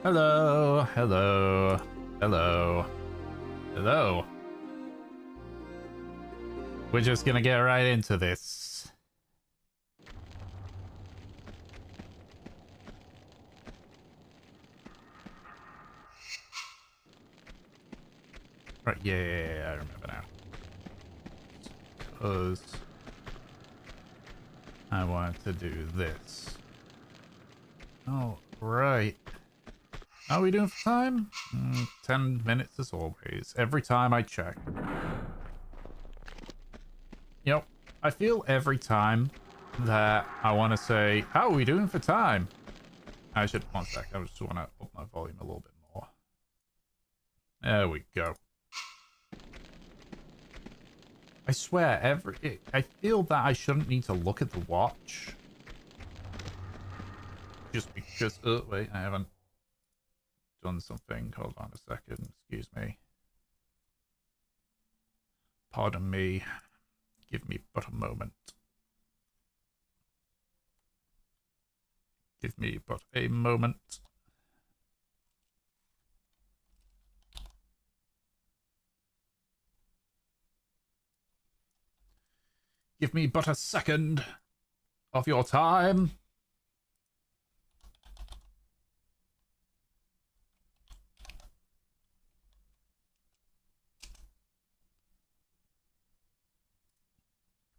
Hello, hello, hello, hello. We're just gonna get right into this. Right, yeah, I remember now. Because I want to do this. Oh, right. How are we doing for time? 10 minutes as always. Every time I check. You know, I feel every time that I want to say, how are we doing for time? I should, one sec, I just want to up my volume a little bit more. There we go. I swear, I feel that I shouldn't need to look at the watch. Just because, oh wait, I haven't done something. Hold on a second, excuse me. Pardon me. Give me but a moment. Give me but a moment. Give me but a second of your time.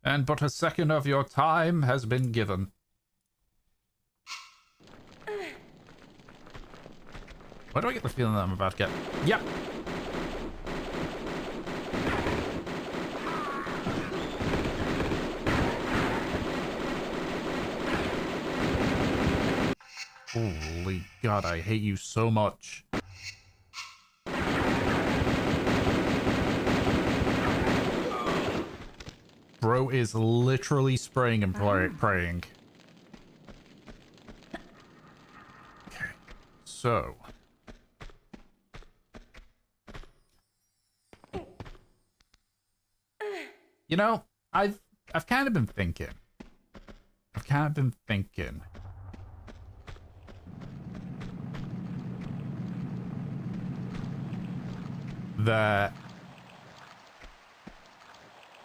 And but a second of your time has been given. Why do I get the feeling that I'm about to get... Yep. Holy God, I hate you so much. Bro is literally spraying and praying. Okay, so... You know, I've kind of been thinking. That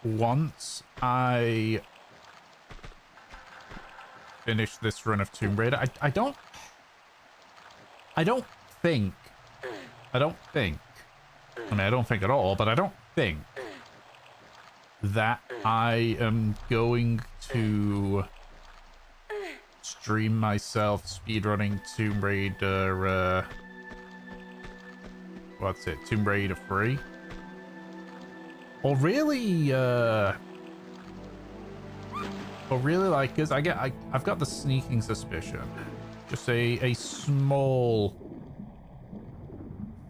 once I finish this run of Tomb Raider, I don't think, I mean, I don't think at all, but I don't think that I am going to stream myself speedrunning Tomb Raider, what's it, Tomb Raider 3? Or really, like, because I've got the sneaking suspicion, just a small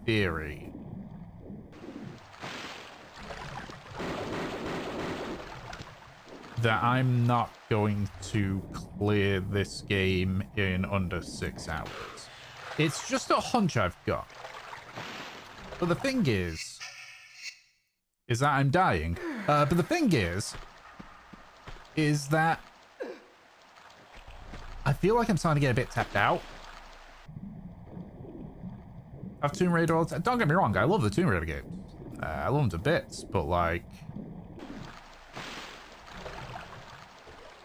theory that I'm not going to clear this game in under 6 hours. It's just a hunch I've got. But the thing is that I'm dying. But the thing is that I feel like I'm starting to get a bit tapped out of Tomb Raider. Don't get me wrong, I love the Tomb Raider games. I love them to bits, but like,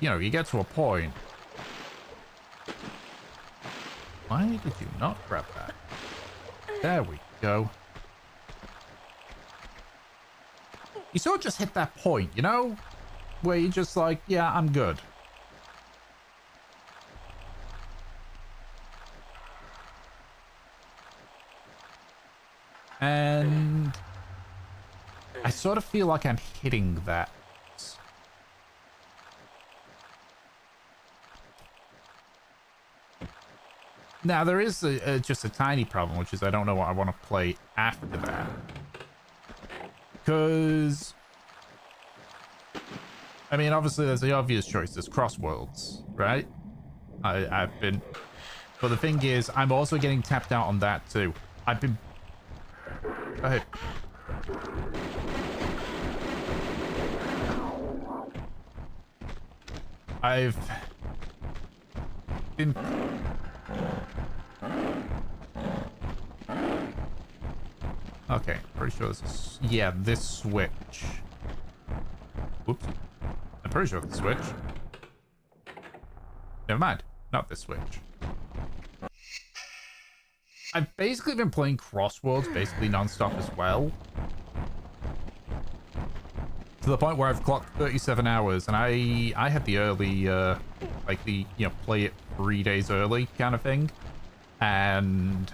you know, you get to a point. Why did you not grab that? There we go. You sort of just hit that point, you know? Where you're just like, yeah, I'm good. And I sort of feel like I'm hitting that. Now, there is just a tiny problem, which is I don't know what I want to play after that. Because, I mean, obviously there's the obvious choice. There's Crossworlds, right? I've been... But the thing is, I'm also getting tapped out on that too. I've been... I've been pretty sure this is... Yeah, this switch. Whoops. I'm pretty sure it's the switch. Never mind. Not this switch. I've basically been playing Crossworlds basically non-stop as well. To the point where I've clocked 37 hours, and I had the early, like the, you know, play it 3 days early kind of thing. And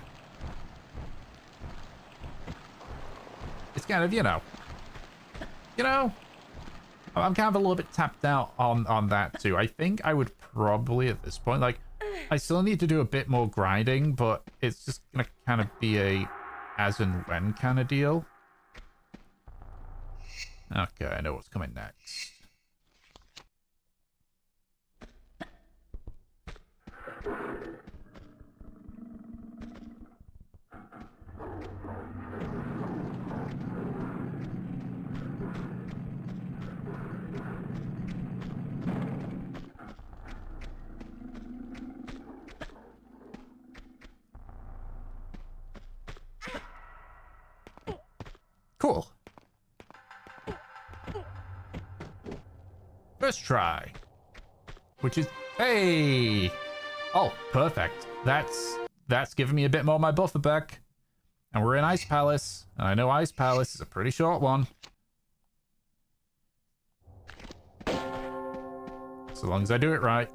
it's kind of, you know, I'm kind of a little bit tapped out on that too. I think I would probably at this point, like, I still need to do a bit more grinding, but it's just gonna kind of be a as and when kind of deal. Okay, I know what's coming next. Cool. First try. Which is... Hey! Oh, perfect. That's giving me a bit more of my buffer back. And we're in Ice Palace. And I know Ice Palace is a pretty short one. So long as I do it right.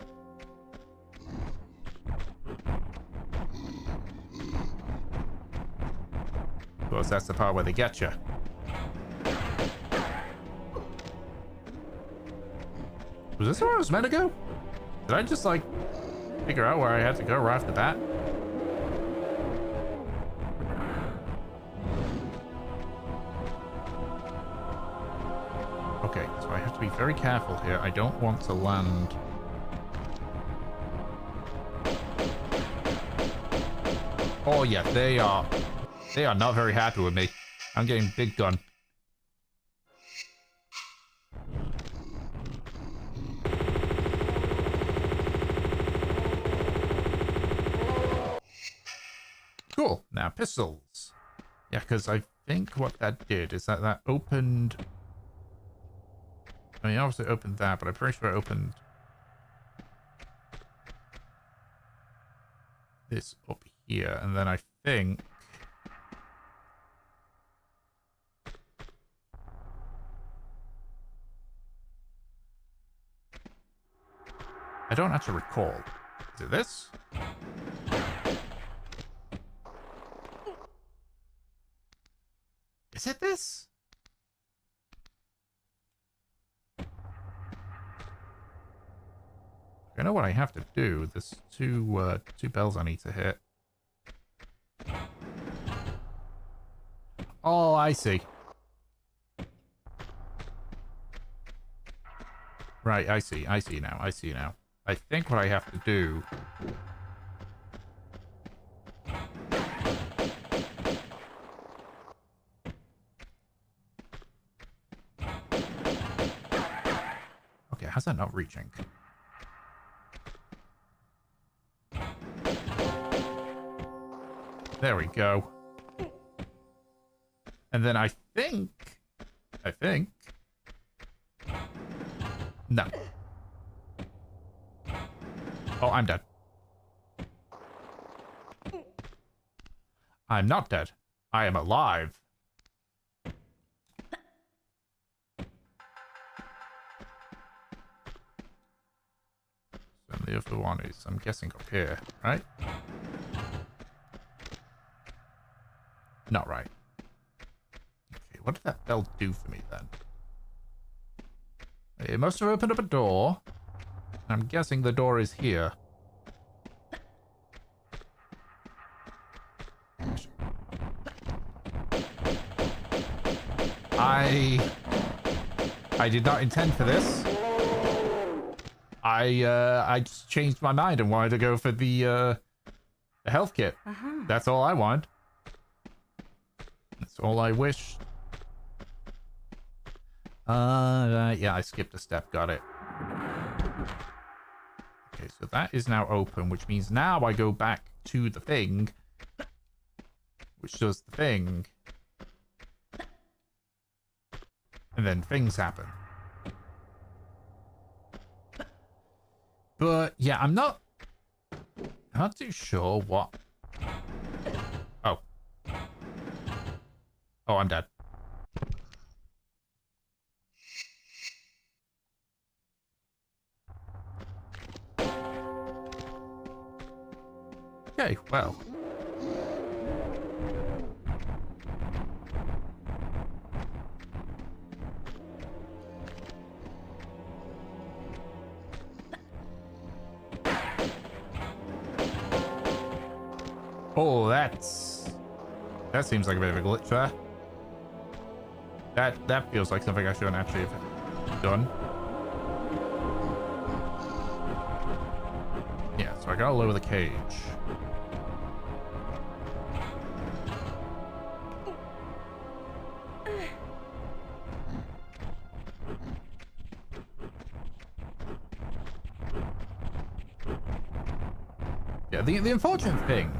Of course, that's the part where they get you. Was this where I was meant to go? Did I just, like, figure out where I had to go right off the bat? Okay, so I have to be very careful here. I don't want to land... Oh, yeah, they are not very happy with me. I'm getting big gun. Cool. Now, pistols. Yeah, because I think what that did is that opened... I mean, obviously it opened that, but I'm pretty sure it opened... this up here, and then I think... I don't actually recall. Is it this? Is it this? I know what I have to do. There's two bells I need to hit. Oh, I see. Right, I see now. I think what I have to do... Okay, how's that not reaching? There we go. And then I think... No. Oh, I'm dead. I'm not dead. I am alive. And the other one is, I'm guessing, up here, right? Not right. Okay, what did that bell do for me then? It must have opened up a door. I'm guessing the door is here. I did not intend for this. I just changed my mind and wanted to go for the health kit. That's all I want. That's all I wish. Yeah, I skipped a step. Got it. Okay, so that is now open, which means now I go back to the thing, which does the thing. And then things happen. But yeah, I'm not too sure what. Oh. Oh, I'm dead. Okay, well. Oh, that seems like a bit of a glitch there. That feels like something I shouldn't actually have done. Yeah, so I gotta lower the cage. Yeah, the unfortunate thing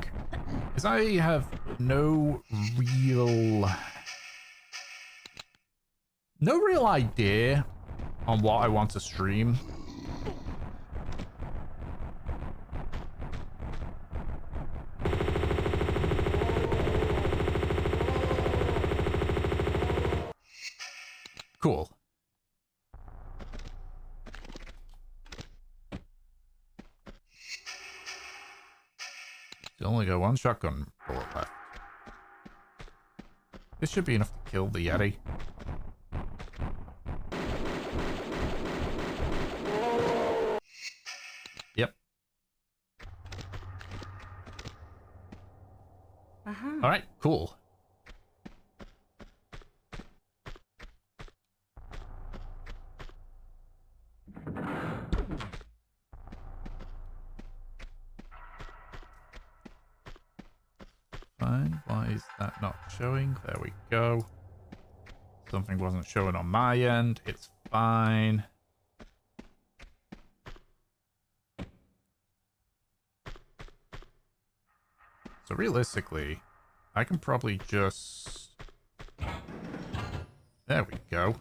is I have no real idea on what I want to stream. Cool. Still only got one shotgun bullet left. This should be enough to kill the Yeti. Yep. All right, cool. Fine. Why is that not showing? There we go. Something wasn't showing on my end. It's fine. So realistically, I can probably just... There we go.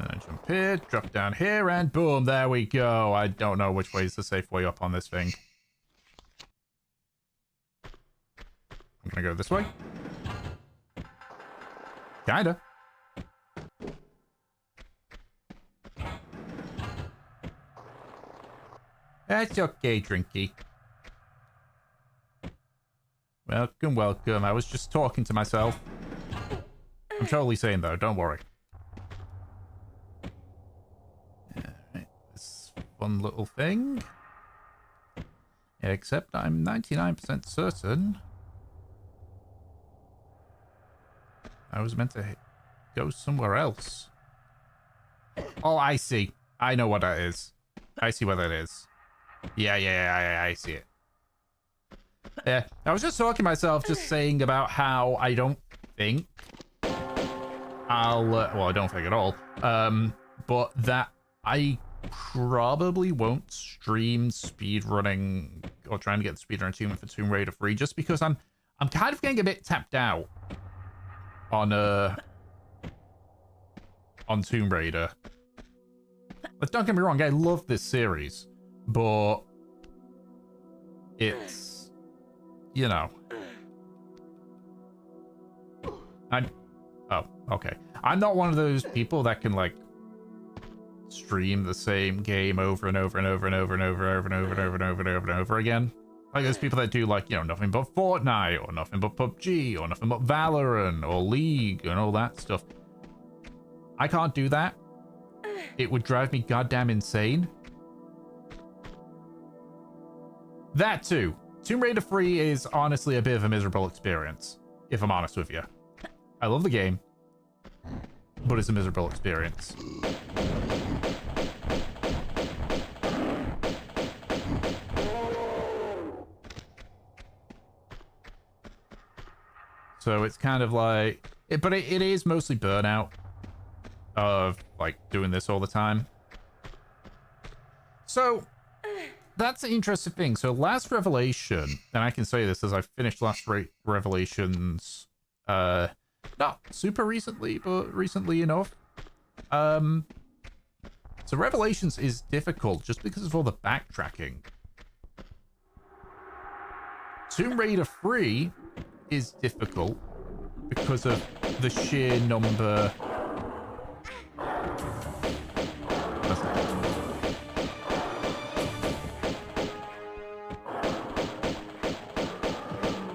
And I jump here, drop down here, and boom, there we go. I don't know which way is the safe way up on this thing. I'm gonna go this way. Kinda. That's okay, Drinky. Welcome, welcome. I was just talking to myself. I'm totally sane, though. Don't worry. Alright, this fun little thing. Except I'm 99% certain I was meant to go somewhere else. Oh, I see. I know what that is. I see what that is. Yeah, I see it. Yeah, I was just talking to myself, just saying about how I don't think I'll... well, I don't think at all. But that I probably won't stream speedrunning or trying to get the speedrun achievement for Tomb Raider 3 just because I'm kind of getting a bit tapped out on Tomb Raider. But don't get me wrong, I love this series, but it's, you know, oh, okay. I'm not one of those people that can like stream the same game over and over and over and over and over and over and over and over and over and over and over again. Like there's people that do like, you know, nothing but Fortnite or nothing but PUBG or nothing but Valorant or League and all that stuff. I can't do that. It would drive me goddamn insane. That too. Tomb Raider 3 is honestly a bit of a miserable experience, if I'm honest with you. I love the game, but it's a miserable experience. So it's kind of like... But it is mostly burnout of, like, doing this all the time. So So that's an interesting thing. So last revelation, and I can say this as I've finished last revelations, not super recently, but recently enough. So revelations is difficult just because of all the backtracking. Tomb Raider 3 is difficult because of the sheer number.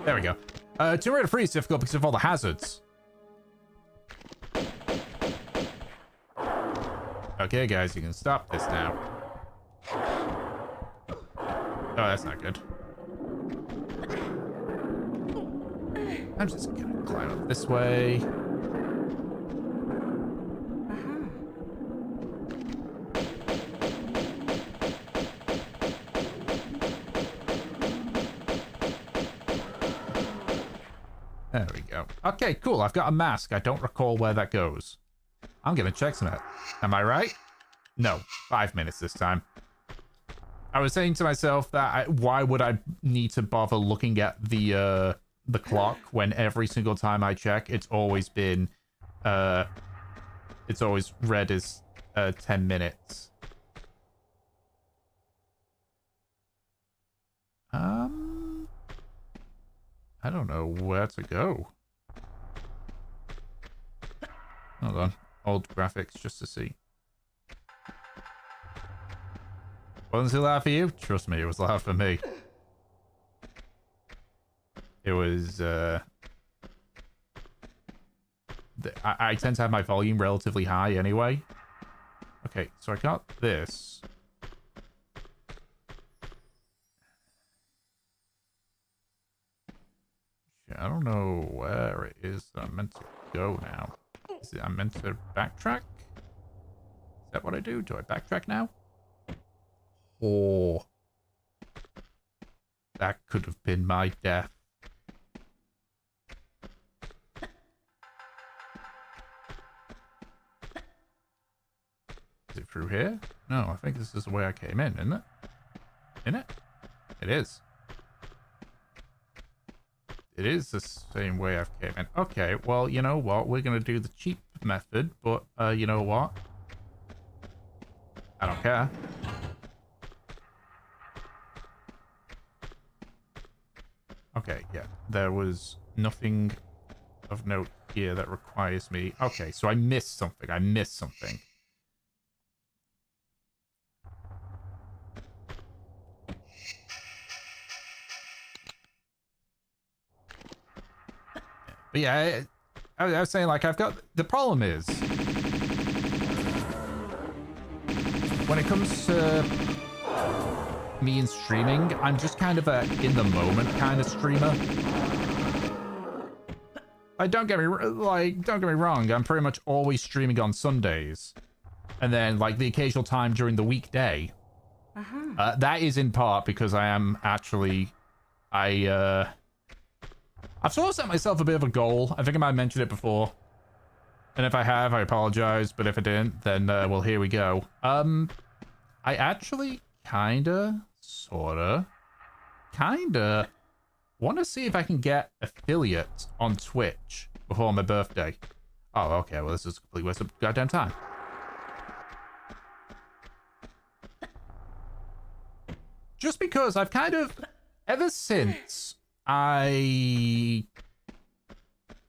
There we go. Tomb Raider 3 is difficult because of all the hazards. Okay, guys, you can stop this now. Oh, that's not good. I'm just gonna climb up this way. There we go. Okay, cool. I've got a mask. I don't recall where that goes. I'm gonna check some of it. Am I right? No. 5 minutes this time. I was saying to myself that why would I need to bother looking at the clock when every single time I check, it's always been, it's always read as 10 minutes. I don't know where to go. Hold on. Old graphics just to see. Wasn't it loud for you? Trust me, it was loud for me. It was, I tend to have my volume relatively high anyway. Okay, so I got this. I don't know where it is that I'm meant to go now. Is it I'm meant to backtrack? Is that what I do? Do I backtrack now? Or that could have been my death. Is it through here? No, I think this is the way I came in, isn't it? Isn't it? It is. It is the same way I've came in. Okay, well, you know what? We're going to do the cheap method, but you know what? I don't care. Okay, yeah. There was nothing of note here that requires me. Okay, so I missed something. I missed something. But yeah, I was saying, like, I've got... The problem is... When it comes to me and streaming, I'm just kind of a in-the-moment kind of streamer. Like, don't get me wrong, I'm pretty much always streaming on Sundays. And then, like, the occasional time during the weekday. That is in part because I am actually... I've sort of set myself a bit of a goal. I think I might have mentioned it before. And if I have, I apologize. But if I didn't, then, well, here we go. I actually kinda, sorta, want to see if I can get affiliate on Twitch before my birthday. Oh, okay. Well, this is a complete waste of goddamn time. Just because I've kind of, ever since I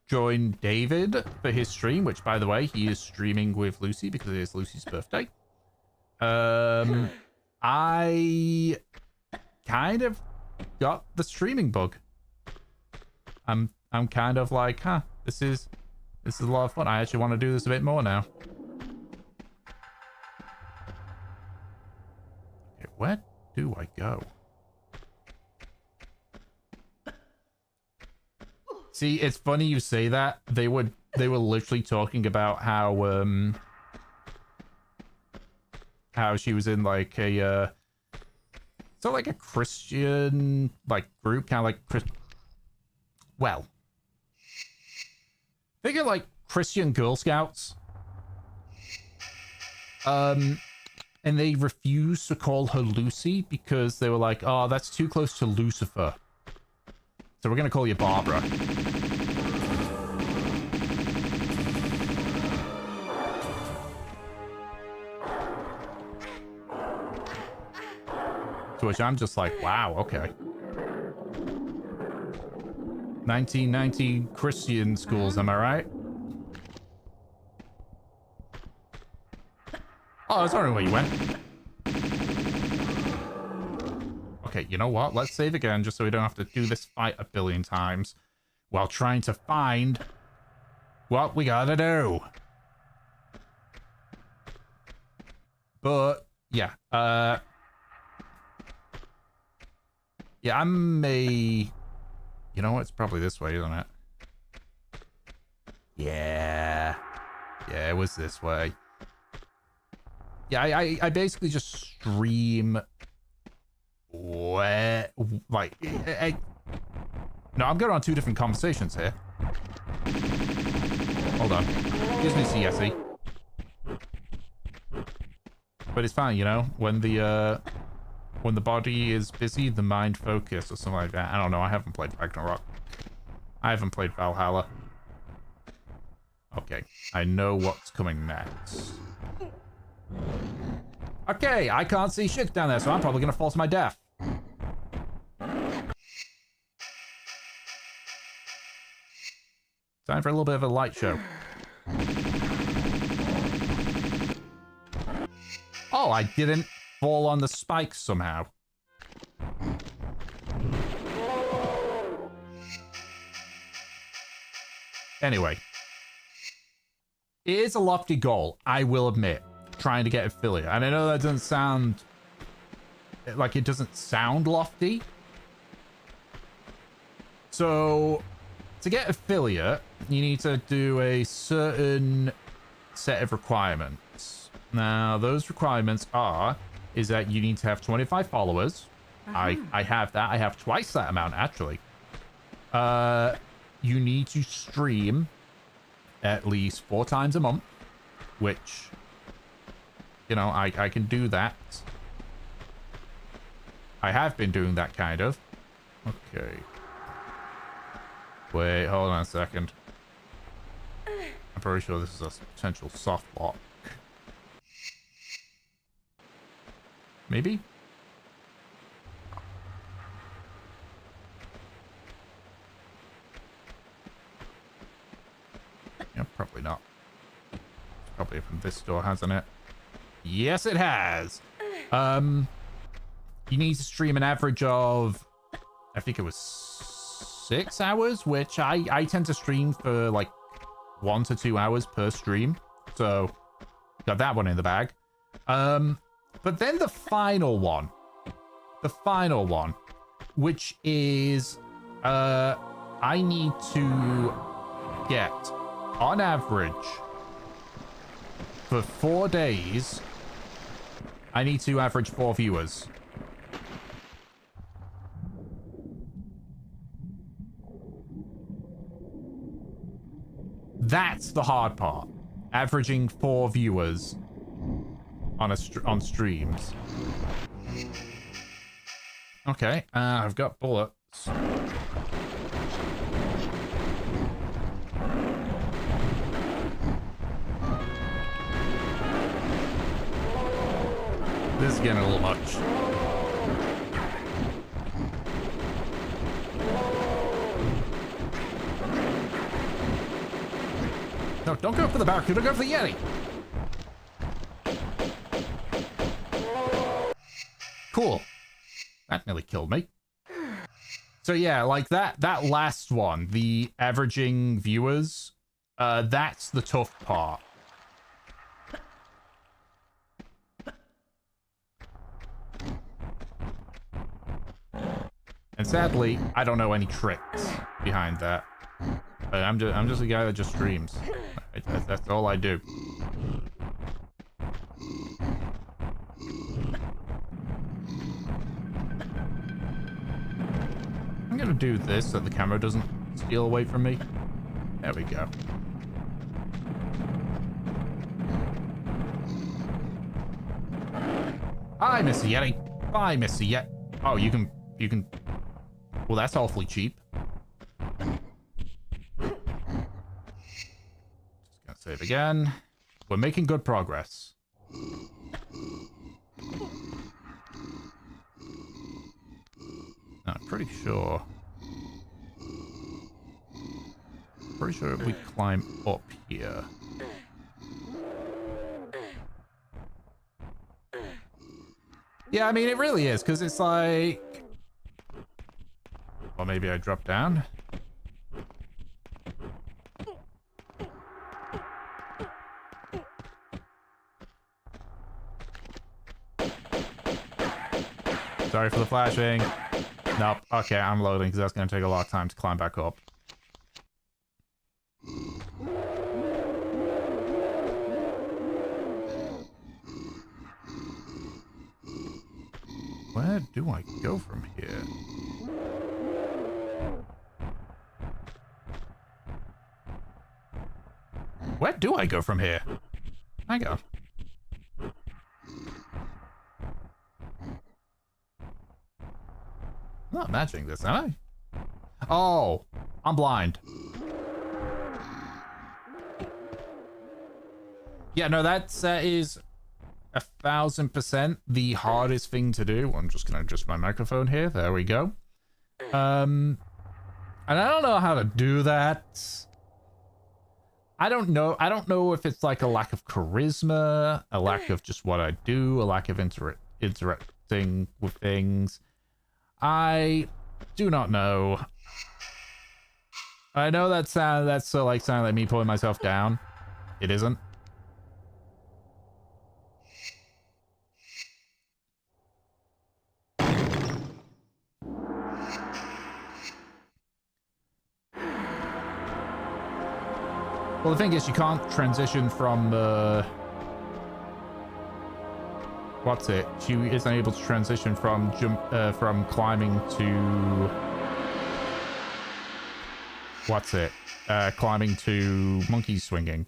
joined David for his stream, which, by the way, he is streaming with Lucy because it is Lucy's birthday. I kind of got the streaming bug. I'm kind of like, huh, this is a lot of fun. I actually want to do this a bit more now. Okay, where do I go? See, it's funny you say that. They were literally talking about how she was in like a so like a Christian like group, kind of like well, think of like Christian Girl Scouts. And and they refused to call her Lucy because they were like, oh, that's too close to Lucifer. So we're going to call you Barbara. To which I'm just like, wow, okay. 1990 Christian schools, am I right? Oh, I was wondering where you went. Okay, you know what? Let's save again just so we don't have to do this fight a billion times while trying to find what we gotta do. But, yeah. Yeah, you know what? It's probably this way, isn't it? Yeah. Yeah, it was this way. Yeah, I basically just stream where, like, no, I'm going on 2 different conversations here. Hold on. Gives me CSE. But it's fine, you know, when the body is busy, the mind focus or something like that. I don't know, I haven't played Ragnarok. I haven't played Valhalla. Okay, I know what's coming next. Okay, I can't see shit down there, so I'm probably gonna fall to my death. Time for a little bit of a light show. Oh, I didn't fall on the spikes somehow. Anyway. It is a lofty goal, I will admit. Trying to get affiliate. And I know that doesn't sound... like, it doesn't sound lofty. So, to get affiliate, you need to do a certain set of requirements. Now, those requirements is that you need to have 25 followers. I have that. I have twice that amount, actually. You need to stream at least 4 times a month, which, you know, I can do that. I have been doing that, kind of. Okay. Wait, hold on a second. I'm pretty sure this is a potential soft lock. Maybe? Yeah, probably not. It's probably opened this door, hasn't it? Yes, it has! You need to stream an average of... I think it was 6 hours, which I tend to stream for like 1 to 2 hours per stream. So, got that one in the bag. But then the final one, which is, I need to get, on average, for 4 days, I need to average 4 viewers. That's the hard part. Averaging 4 viewers on streams. Okay, I've got bullets. This is getting a little much. No, don't go for the Barracuda, go for the Yeti. Cool. That nearly killed me. So yeah, like that last one, the averaging viewers, that's the tough part. And sadly, I don't know any tricks behind that. I'm just a guy that just streams. That's all I do. I'm gonna do this so the camera doesn't steal away from me. There we go. Hi, Mr. Yeti. Bye, Mr. Yeti. Oh, you can... Well, that's awfully cheap. Just gonna save again. We're making good progress. I'm pretty sure if we climb up here. Yeah, I mean, it really is, because it's like... Or maybe I drop down. Sorry for the flashing. Nope. Okay, I'm loading, because that's going to take a lot of time to climb back up. Where do I go from here? Where do I go from here? Hang on. I'm not imagining this, am I? Oh, I'm blind. Yeah, no, that is 1000% the hardest thing to do. I'm just gonna adjust my microphone here. There we go. And I don't know how to do that. I don't know. I don't know if it's like a lack of charisma, a lack of just what I do, a lack of interacting with things. I do not know. I know that's so like sounding like me pulling myself down. It isn't. Well, the thing is, you can't transition from what's it? She isn't able to transition from from climbing to what's it? Climbing to monkey swinging.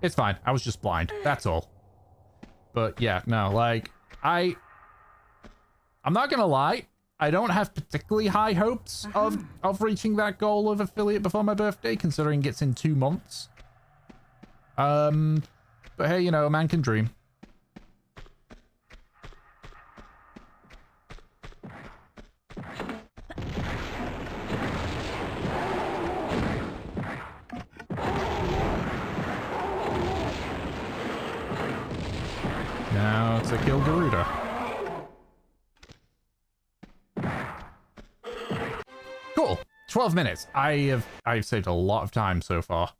It's fine. I was just blind. That's all. But yeah, no, like I'm not gonna lie. I don't have particularly high hopes of reaching that goal of affiliate before my birthday, considering it's in 2 months. But hey, you know, a man can dream. Now to kill Garuda. Cool. 12 minutes. I've saved a lot of time so far.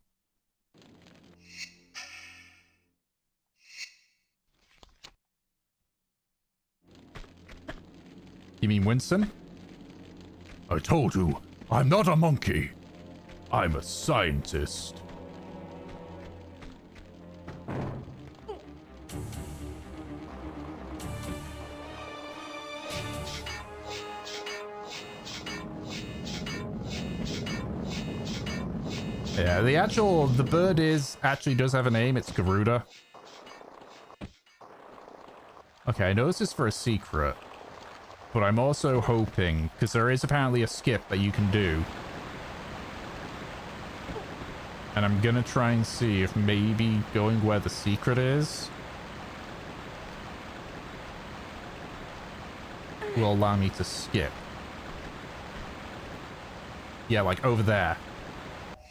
You mean Winston? I told you, I'm not a monkey. I'm a scientist. Yeah, the bird actually does have a name. It's Garuda. Okay, I know this is for a secret, but I'm also hoping, because there is apparently a skip that you can do. And I'm gonna try and see if maybe going where the secret is will allow me to skip. Yeah, like over there.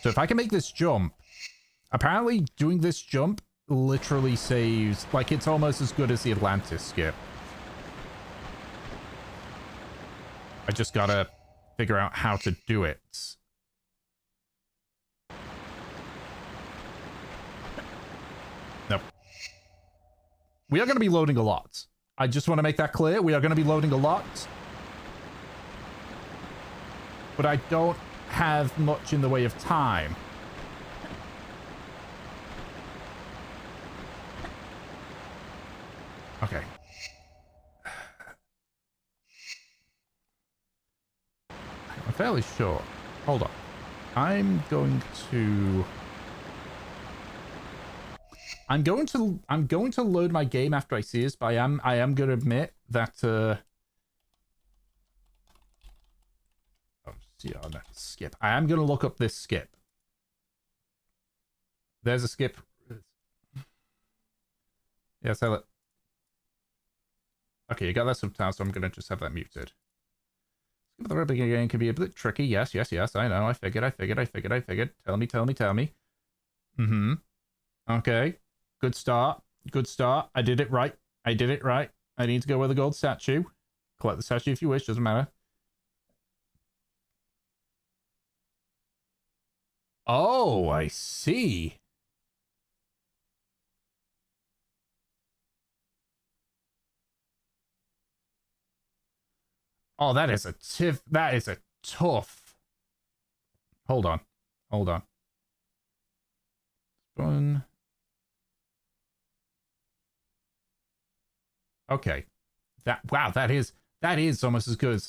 So if I can make this jump, apparently doing this jump literally saves, like it's almost as good as the Atlantis skip. I just gotta figure out how to do it. Nope. We are going to be loading a lot. I just want to make that clear. We are going to be loading a lot. But I don't have much in the way of time. Okay. I'm fairly sure. Hold on. I'm going to... I'm going to load my game after I see this, but I am going to admit that oh, see, oh no, skip. I am going to look up this skip. There's a skip. Yeah, sell it. Okay, you got that subtitle, so I'm going to just have that muted. The very beginning can be a bit tricky. Yes, yes, yes. I know. I figured. Tell me. Mm-hmm. Okay. Good start. I did it right. I need to go with the gold statue. Collect the statue if you wish. Doesn't matter. Oh, I see. Oh, that is a tough. Hold on. Spoon. Okay. Wow, that is almost as good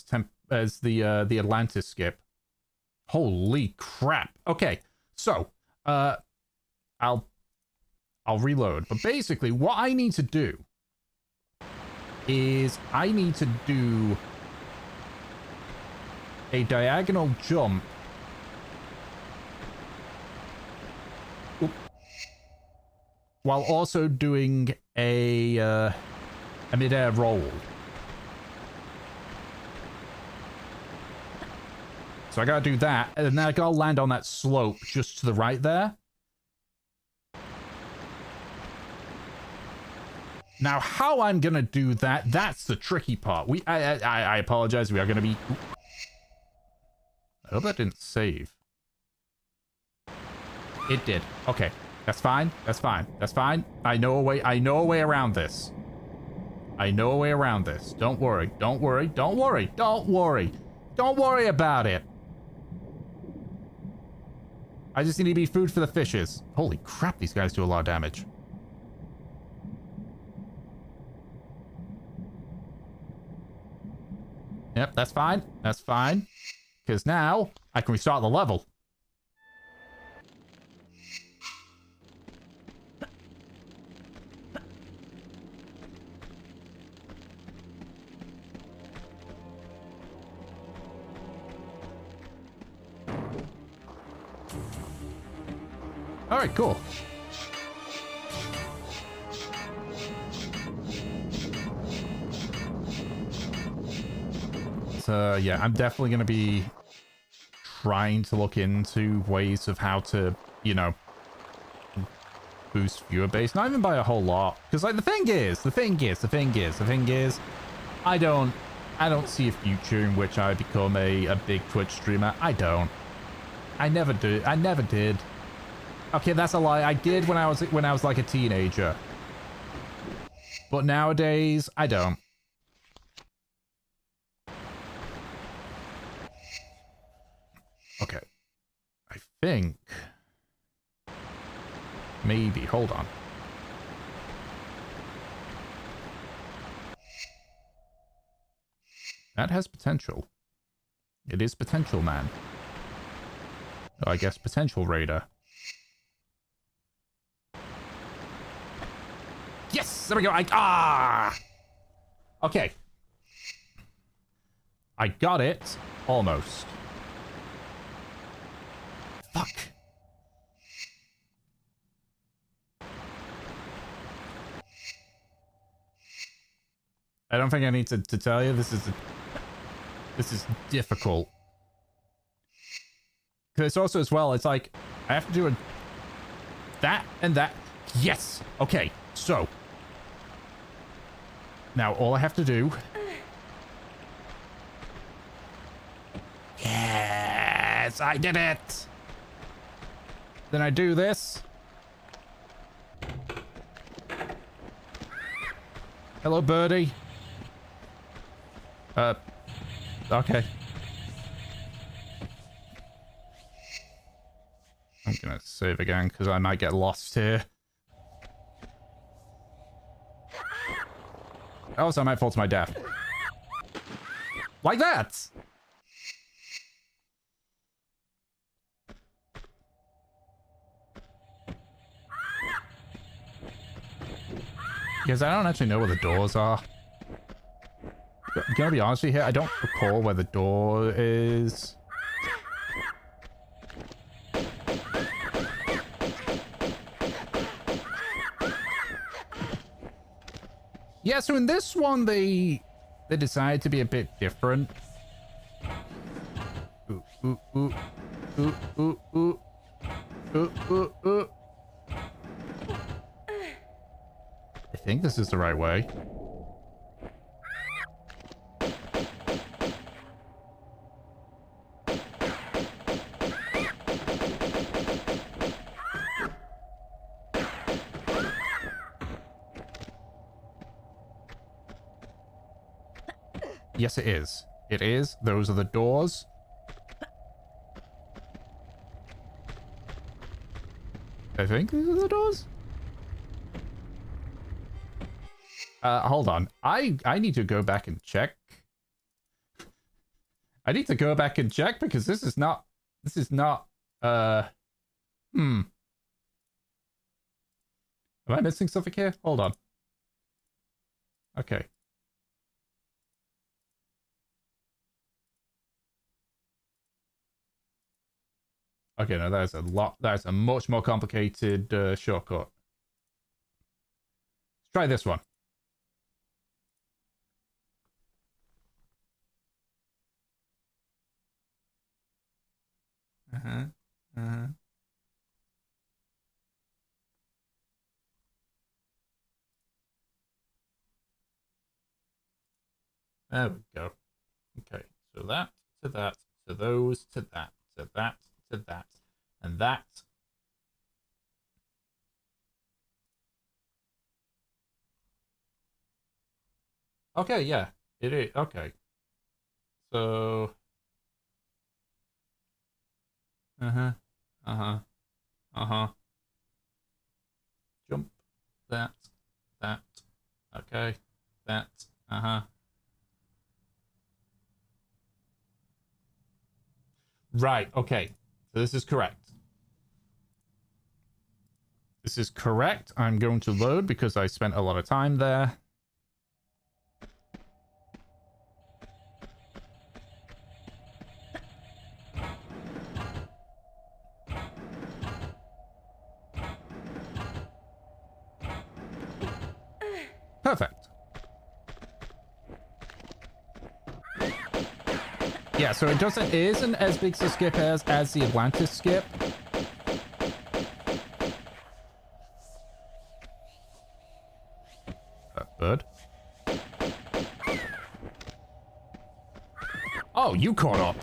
as the Atlantis skip. Holy crap. Okay. So, I'll reload. But basically what I need to do is I need to do a diagonal jump while also doing a mid-air roll. So I gotta do that, and then I gotta land on that slope just to the right there. Now, how I'm gonna do that, that's the tricky part. I apologize, we are gonna be... I hope that didn't save. It did. Okay. That's fine. I know a way around this. Don't worry about it. I just need to be food for the fishes. Holy crap, these guys do a lot of damage. Yep, that's fine. Because now, I can restart the level. Alright, cool. So, yeah, I'm definitely going to be trying to look into ways of how to, you know, boost viewer base. Not even by a whole lot. Because, like, the thing is, I don't see a future in which I become a big Twitch streamer. I don't. I never did. Okay, that's a lie. I did when I was like a teenager. But nowadays, I don't. Okay. I think... maybe. Hold on. That has potential. It is potential, man. Oh, I guess potential raider. Yes! There we go. Okay. I got it. Almost. Fuck. I don't think I need to tell you this is difficult. Because it's also as well, it's like I have to do that and that. Yes. Okay. So now all I have to do. Yes, I did it. Then I do this. Hello, birdie. Okay. I'm gonna save again because I might get lost here. Also, I might fall to my death. Like that! Because I don't actually know where the doors are. Gonna be honest with you here, I don't recall where the door is. Yeah, so in this one, they decided to be a bit different. Ooh, ooh, ooh. Ooh, ooh, ooh. Ooh, ooh, ooh. I think this is the right way. Yes, it is. It is. Those are the doors. I think these are the doors. Hold on. I need to go back and check. I need to go back and check because this is not, Am I missing something here? Hold on. Okay. Okay, no, that's a much more complicated shortcut. Let's try this one. There we go. Okay, so that, to that, to those, to that, to that, to that, and that. Okay, yeah, it is. Okay. So. Uh-huh. Uh-huh. Uh-huh. Jump. That. That. Okay. That. Uh-huh. Right, okay. So this is correct. This is correct. I'm going to load because I spent a lot of time there. Perfect. Yeah, so it isn't as big a skip as the Atlantis skip. Bird. Oh, you caught up.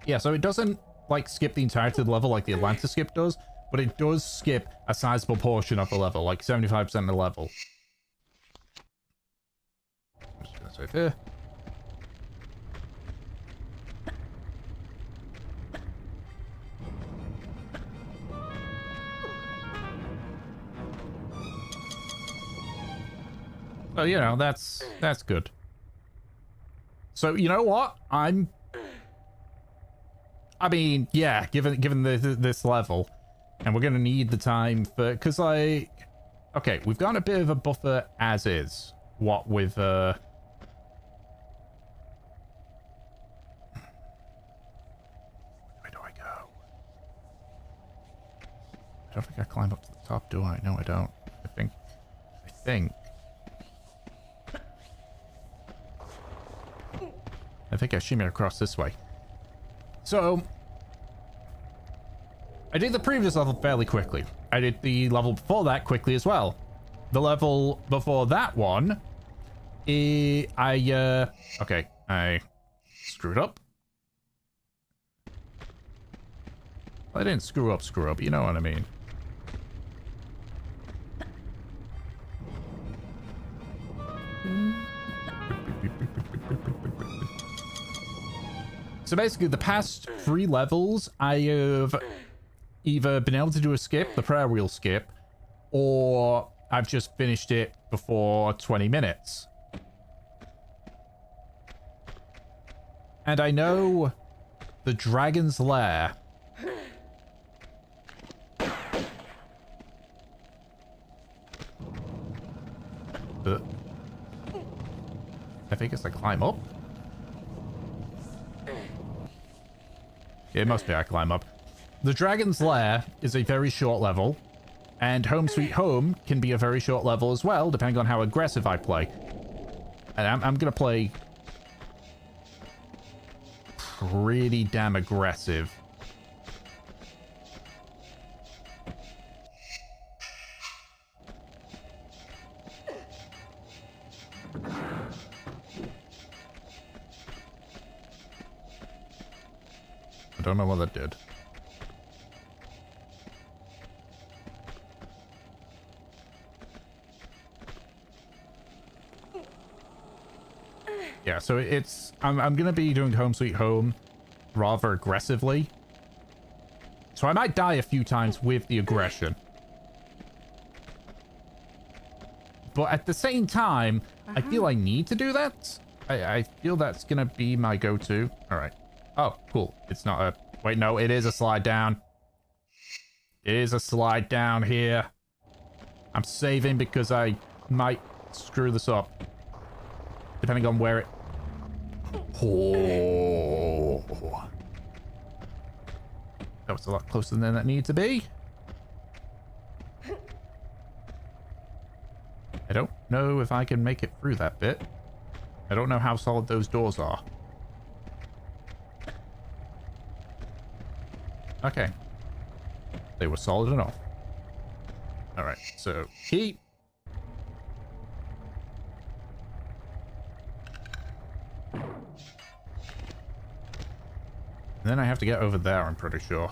Yeah, so it doesn't like skip the entirety of the level like the Atlantis skip does, but it does skip a sizable portion of the level, like 75% of the level. Just gonna save here. So, you know, that's good. So, you know what? I mean, yeah, given this level, and we're gonna need the time for, because like, okay, we've got a bit of a buffer as is. What with where do I go? I don't think I climb up to the top, do I? No, I don't. I think. I think I shimmy across this way. So, I did the previous level fairly quickly. I did the level before that quickly as well. The level before that one, okay, I screwed up. I didn't screw up, you know what I mean. So basically, the past 3 levels, I have either been able to do a skip, the prayer wheel skip, or I've just finished it before 20 minutes. And I know The dragon's lair. I think it's like climb up. It must be I climb up. The dragon's lair is a very short level, and Home Sweet Home can be a very short level as well, depending on how aggressive I play. And I'm gonna play pretty damn aggressive. I don't know what that did. Yeah, so it's... I'm going to be doing Home Sweet Home rather aggressively. So I might die a few times with the aggression. But at the same time, I feel I need to do that. I feel that's going to be my go-to. All right. Oh, cool. It's not a... Wait, no, it is a slide down. It is a slide down here. I'm saving because I might screw this up. Depending on where it... Oh. That was a lot closer than that needed to be. I don't know if I can make it through that bit. I don't know how solid those doors are. Okay. They were solid enough. Alright, so key. And then I have to get over there, I'm pretty sure.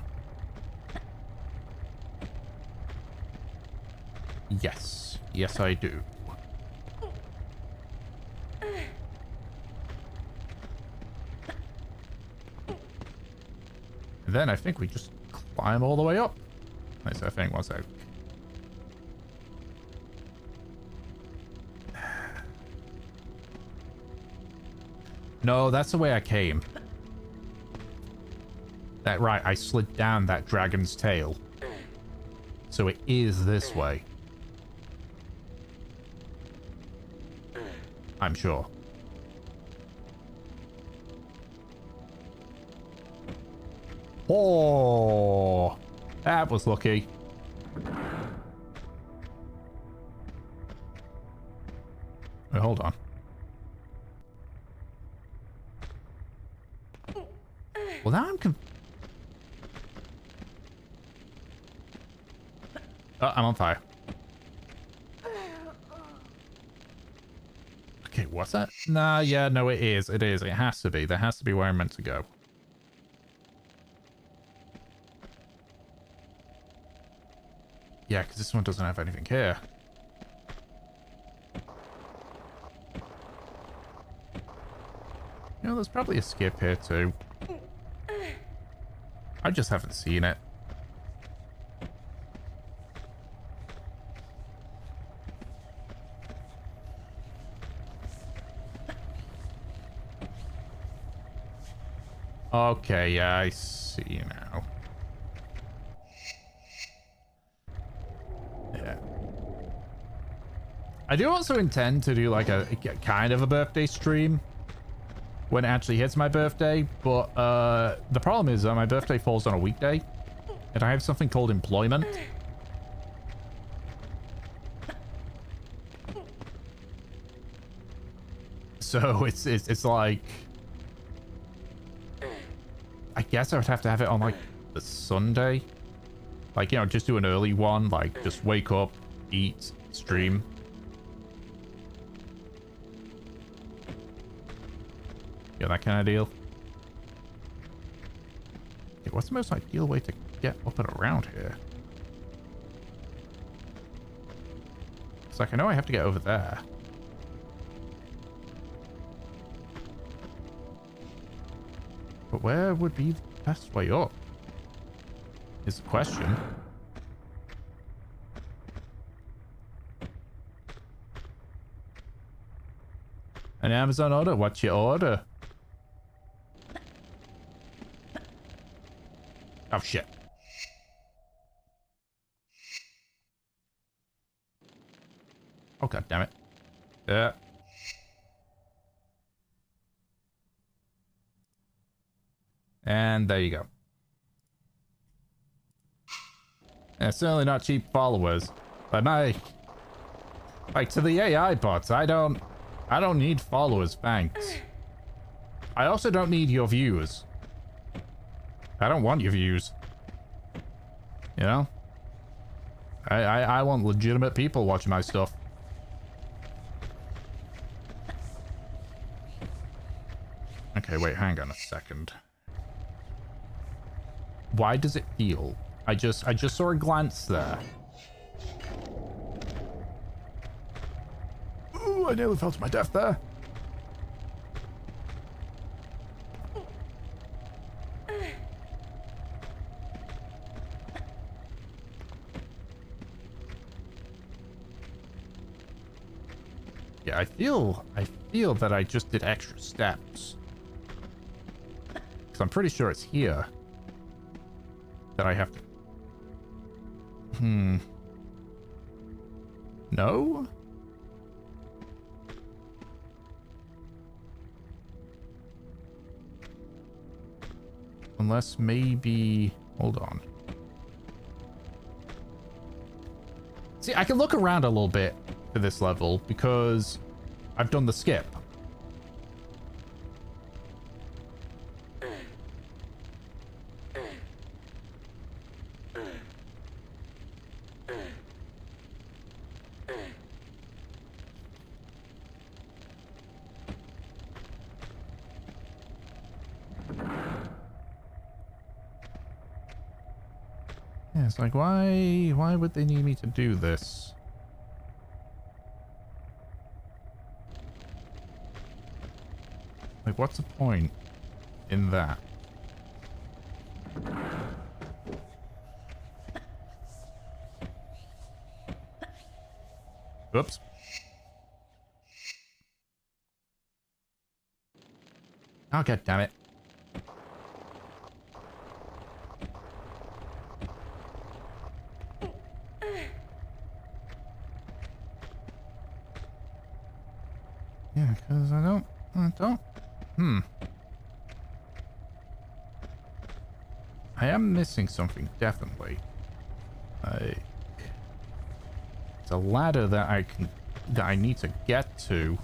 Yes. Yes, I do. And then I think we just climb all the way up. Nice, I think. One sec. No, that's the way I came. That right, I slid down that dragon's tail. So it is this way. I'm sure. Oh, that was lucky. Wait, hold on. Well, now I'm oh, I'm on fire. Okay, what's that? Nah, yeah, no, it is. It is. It has to be. That has to be where I'm meant to go. Yeah, because this one doesn't have anything here. You know, there's probably a skip here too. I just haven't seen it. Okay, yeah, I see now. Yeah. I do also intend to do like a kind of a birthday stream when it actually hits my birthday, but the problem is that my birthday falls on a weekday and I have something called employment. So it's like, I guess I would have to have it on like the Sunday. Like, you know, just do an early one, like just wake up, eat, stream. Yeah, that kind of deal. Okay, what's the most ideal way to get up and around here? It's like, I know I have to get over there. But where would be the best way up? Is the question. An Amazon order? What's your order? Oh, shit. Oh, god damn it. Yeah. And there you go. Yeah, certainly not cheap followers. But like to the AI bots, I don't need followers, thanks. I also don't need your views. I don't want your views. You know? I want legitimate people watching my stuff. Okay, wait, hang on a second. Why does it feel? I just saw a glance there. Ooh, I nearly fell to my death there. Yeah, I feel that I just did extra steps. Because I'm pretty sure it's here that I have to... No? Unless maybe... Hold on. See, I can look around a little bit for this level because I've done the skip. Yeah, it's like, why would they need me to do this? Like, what's the point in that? Oops. Oh, god damn it. Yeah, because I don't. I am missing something, definitely. Like, it's a ladder that I need to get to.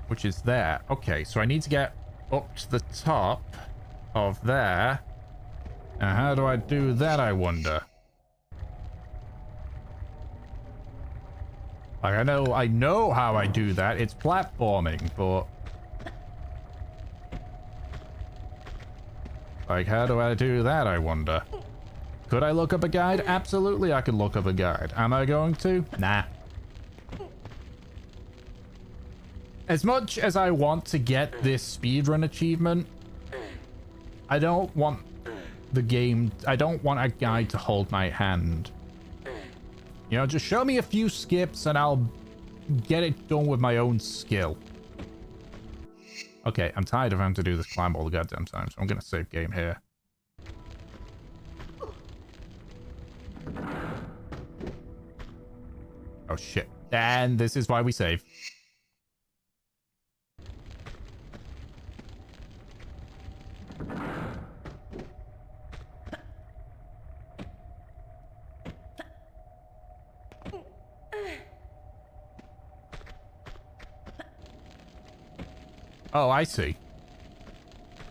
Which is there. Okay, so I need to get up to the top of there. Now, how do I do that, I wonder? Like, I know how I do that. It's platforming, but... Like, how do I do that, I wonder? Could I look up a guide? Absolutely, I could look up a guide. Am I going to? Nah. As much as I want to get this speedrun achievement, I don't want the game... I don't want a guide to hold my hand. You know, just show me a few skips and I'll get it done with my own skill. Okay, I'm tired of having to do this climb all the goddamn time, so I'm gonna save game here. Oh shit. And this is why we save. Oh, I see.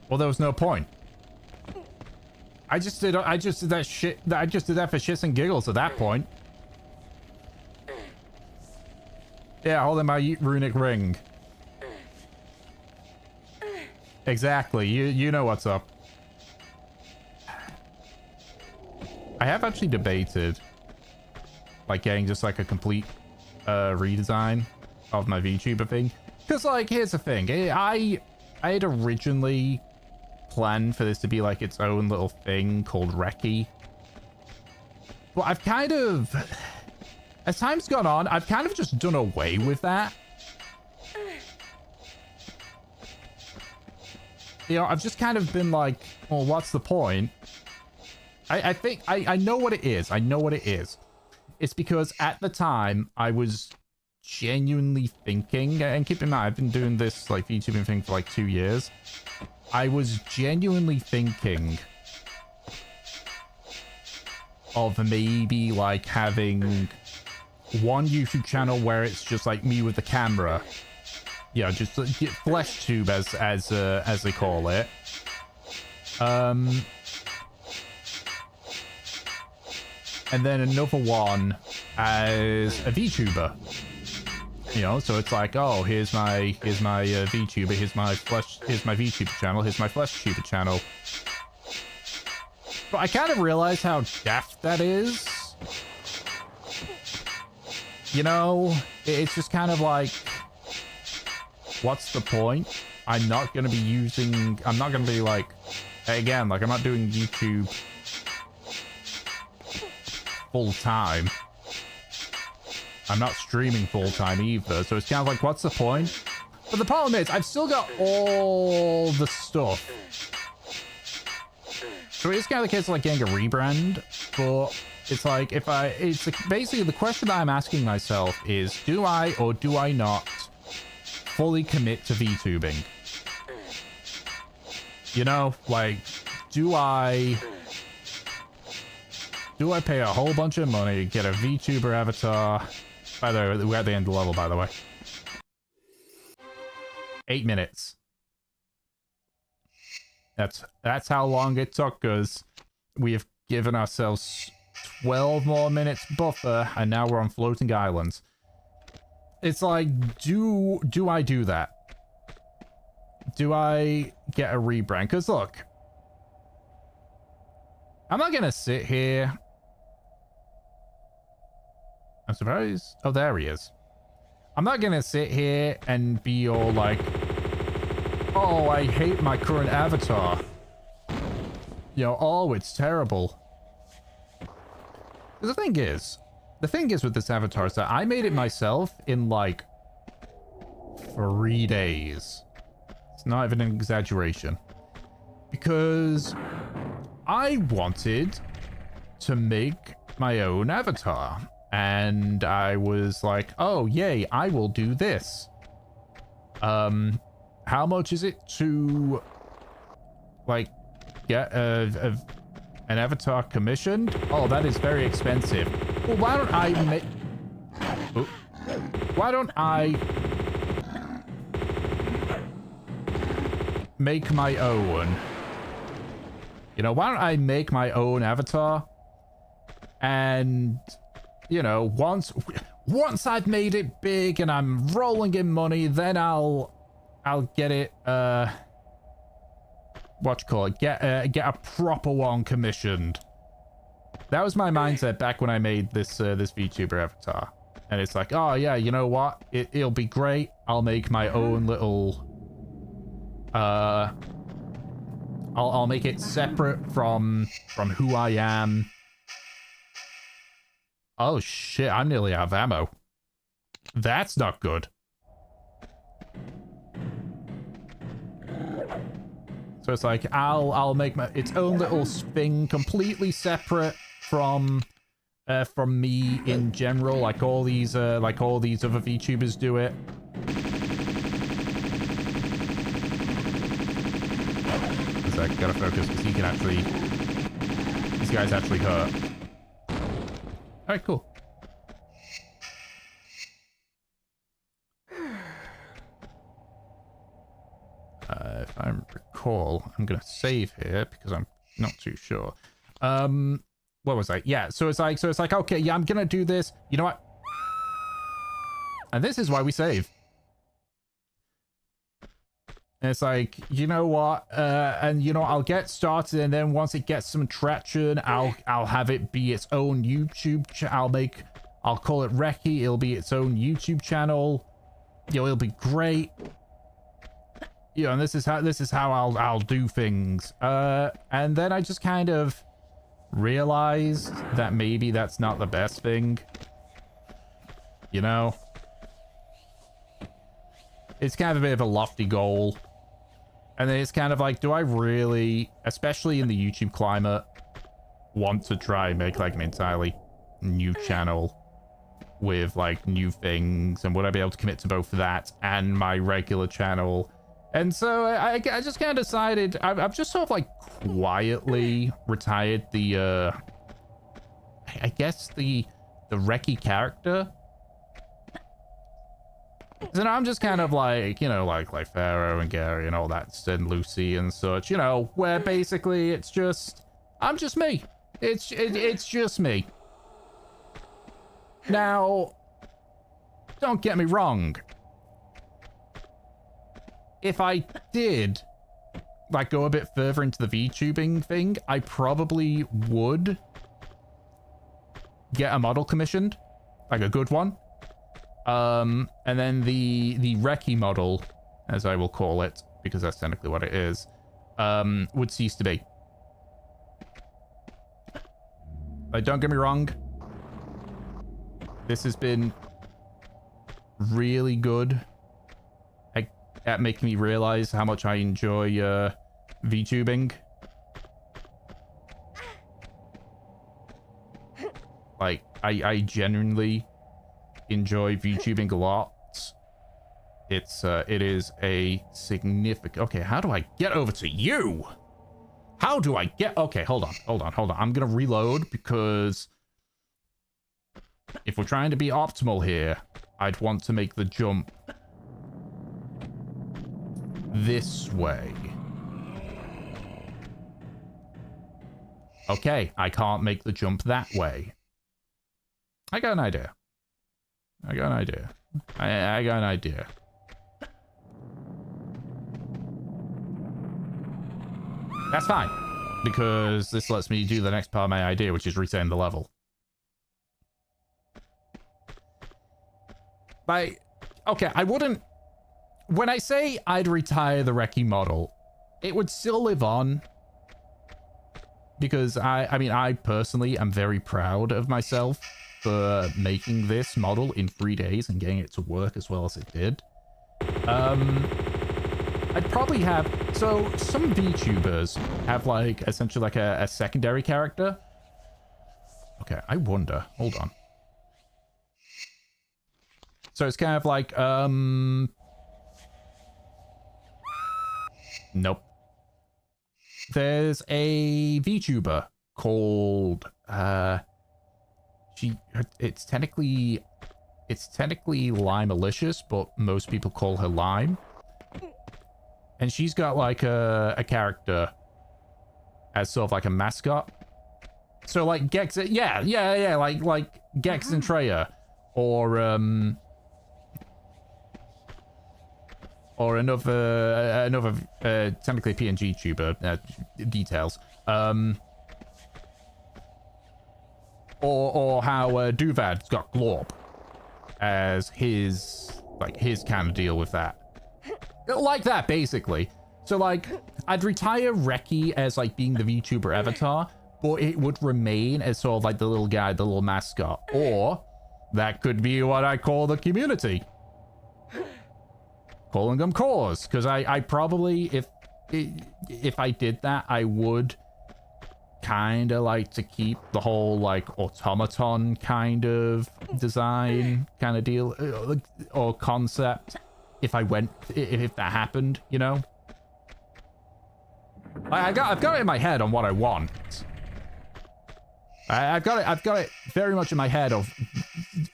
Well, there was no point. I just did that shit. I just did that for shits and giggles at that point. Yeah, holding my runic ring. Exactly. You know what's up. I have actually debated like getting just like a complete redesign of my VTuber thing. Because, like, here's the thing. I had originally planned for this to be, like, its own little thing called Recce. But I've kind of... As time's gone on, I've kind of just done away with that. you know, I've just kind of been like, well, what's the point? I think I know what it is. I know what it is. It's because at the time I was genuinely thinking, and keep in mind, I've been doing this like YouTubing thing for like 2 years. I was genuinely thinking of maybe like having one YouTube channel where it's just like me with the camera. Yeah, just flesh tube as they call it. And then another one as a VTuber. You know, so it's like, oh, here's my VTuber, here's my VTuber channel, here's my flesh tuber channel. But I kind of realize how daft that is. You know, it's just kind of like, what's the point? I'm not going to be like, again, like I'm not doing YouTube full time. I'm not streaming full time either, so it's kind of like, what's the point? But the problem is, I've still got all the stuff. So it's kind of the case of like getting a rebrand, but it's like, basically the question that I'm asking myself is, do I or do I not fully commit to VTubing? You know, like, do I pay a whole bunch of money, get a VTuber avatar? By the way, we're at the end of the level, by the way. 8 minutes. That's how long it took us. We have given ourselves 12 more minutes buffer, and now we're on floating islands. It's like, do I do that? Do I get a rebrand? Because look, I'm not gonna sit here. I'm surprised. Oh, there he is. I'm not gonna sit here and be all like, oh, I hate my current avatar. You know, oh, it's terrible. The thing is with this avatar is that I made it myself in like 3 days. It's not even an exaggeration. Because I wanted to make my own avatar. And I was like, oh, yay, I will do this. How much is it to, like, get an avatar commissioned? Oh, that is very expensive. Well, why don't I make... Oh. Why don't I make my own? You know, why don't I make my own avatar? And... you know, once I've made it big and I'm rolling in money, then I'll get it, get a proper one commissioned. That was my mindset back when I made this VTuber avatar. And it's like, oh yeah, you know what? It'll be great. I'll make my own little, I'll make it separate from who I am. Oh shit, I'm nearly out of ammo. That's not good. So it's like, I'll make its own little thing completely separate from me in general, like all these other VTubers do it. It's like, gotta focus because he can actually, these guys actually hurt. All right, cool. If I recall, I'm gonna save here because I'm not too sure. What was I? Yeah, so it's like, okay, yeah, I'm gonna do this. You know what? And this is why we save. And it's like, you know what? And you know, I'll get started, and then once it gets some traction, I'll have it be its own YouTube. I'll call it Reki. It'll be its own YouTube channel. You know, it'll be great. You know, and this is how I'll do things. And then I just kind of realized that maybe that's not the best thing. You know? It's kind of a bit of a lofty goal. And then it's kind of like, do I really, especially in the YouTube climate, want to try and make like an entirely new channel with like new things? And would I be able to commit to both that and my regular channel? And so I just kind of decided, I've just sort of like quietly retired the, I guess the Reki character. So now I'm just kind of like, you know, like Pharaoh and Gary and all that, and Lucy and such, you know, where basically it's just, I'm just me. It's just me. Now, don't get me wrong. If I did, like, go a bit further into the VTubing thing, I probably would get a model commissioned, like a good one. And then the Reki model, as I will call it, because that's technically what it is, would cease to be. Like, don't get me wrong. This has been really good at making me realize how much I enjoy VTubing. Like, I genuinely enjoy VTubing a lot. It is a significant... Okay, how do I get over to you? How do I get... Okay, hold on. I'm gonna reload because if we're trying to be optimal here, I'd want to make the jump this way. Okay, I can't make the jump that way. I got an idea. I got an idea. That's fine, because this lets me do the next part of my idea, which is retain the level. Okay, I wouldn't... When I say I'd retire the Reki model, it would still live on. Because I mean, I personally am very proud of myself for making this model in 3 days and getting it to work as well as it did. I'd probably have... So, some VTubers have, like, essentially like a secondary character. Okay, I wonder. Hold on. So, it's kind of like, Nope. There's a VTuber called, it's technically Limelicious, but most people call her Lime. And she's got like a character as sort of like a mascot. So like Gex, yeah, like Gex and Treya, or another technically PNG tuber, details. Or how Duvad's got Glorp as his kind of deal with that. Like that, basically. So, like, I'd retire Reki as, like, being the VTuber avatar, but it would remain as sort of, like, the little guy, the little mascot. Or, that could be what I call the community. Calling them cores. Because I probably, if I did that, I would kind of like to keep the whole, like, automaton kind of design kind of deal, or concept. If that happened, you know? I've got it in my head on what I want. I've got it very much in my head of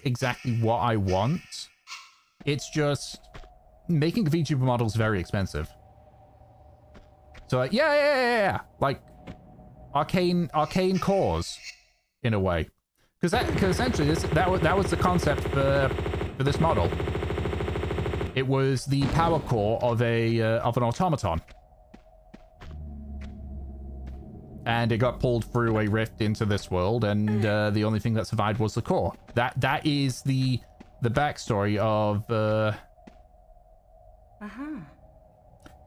exactly what I want. It's just making a VTuber model is very expensive. So like, yeah. Like arcane cores in a way. Because essentially that was the concept for this model. It was the power core of an automaton. And it got pulled through a rift into this world, and the only thing that survived was the core. That is the backstory of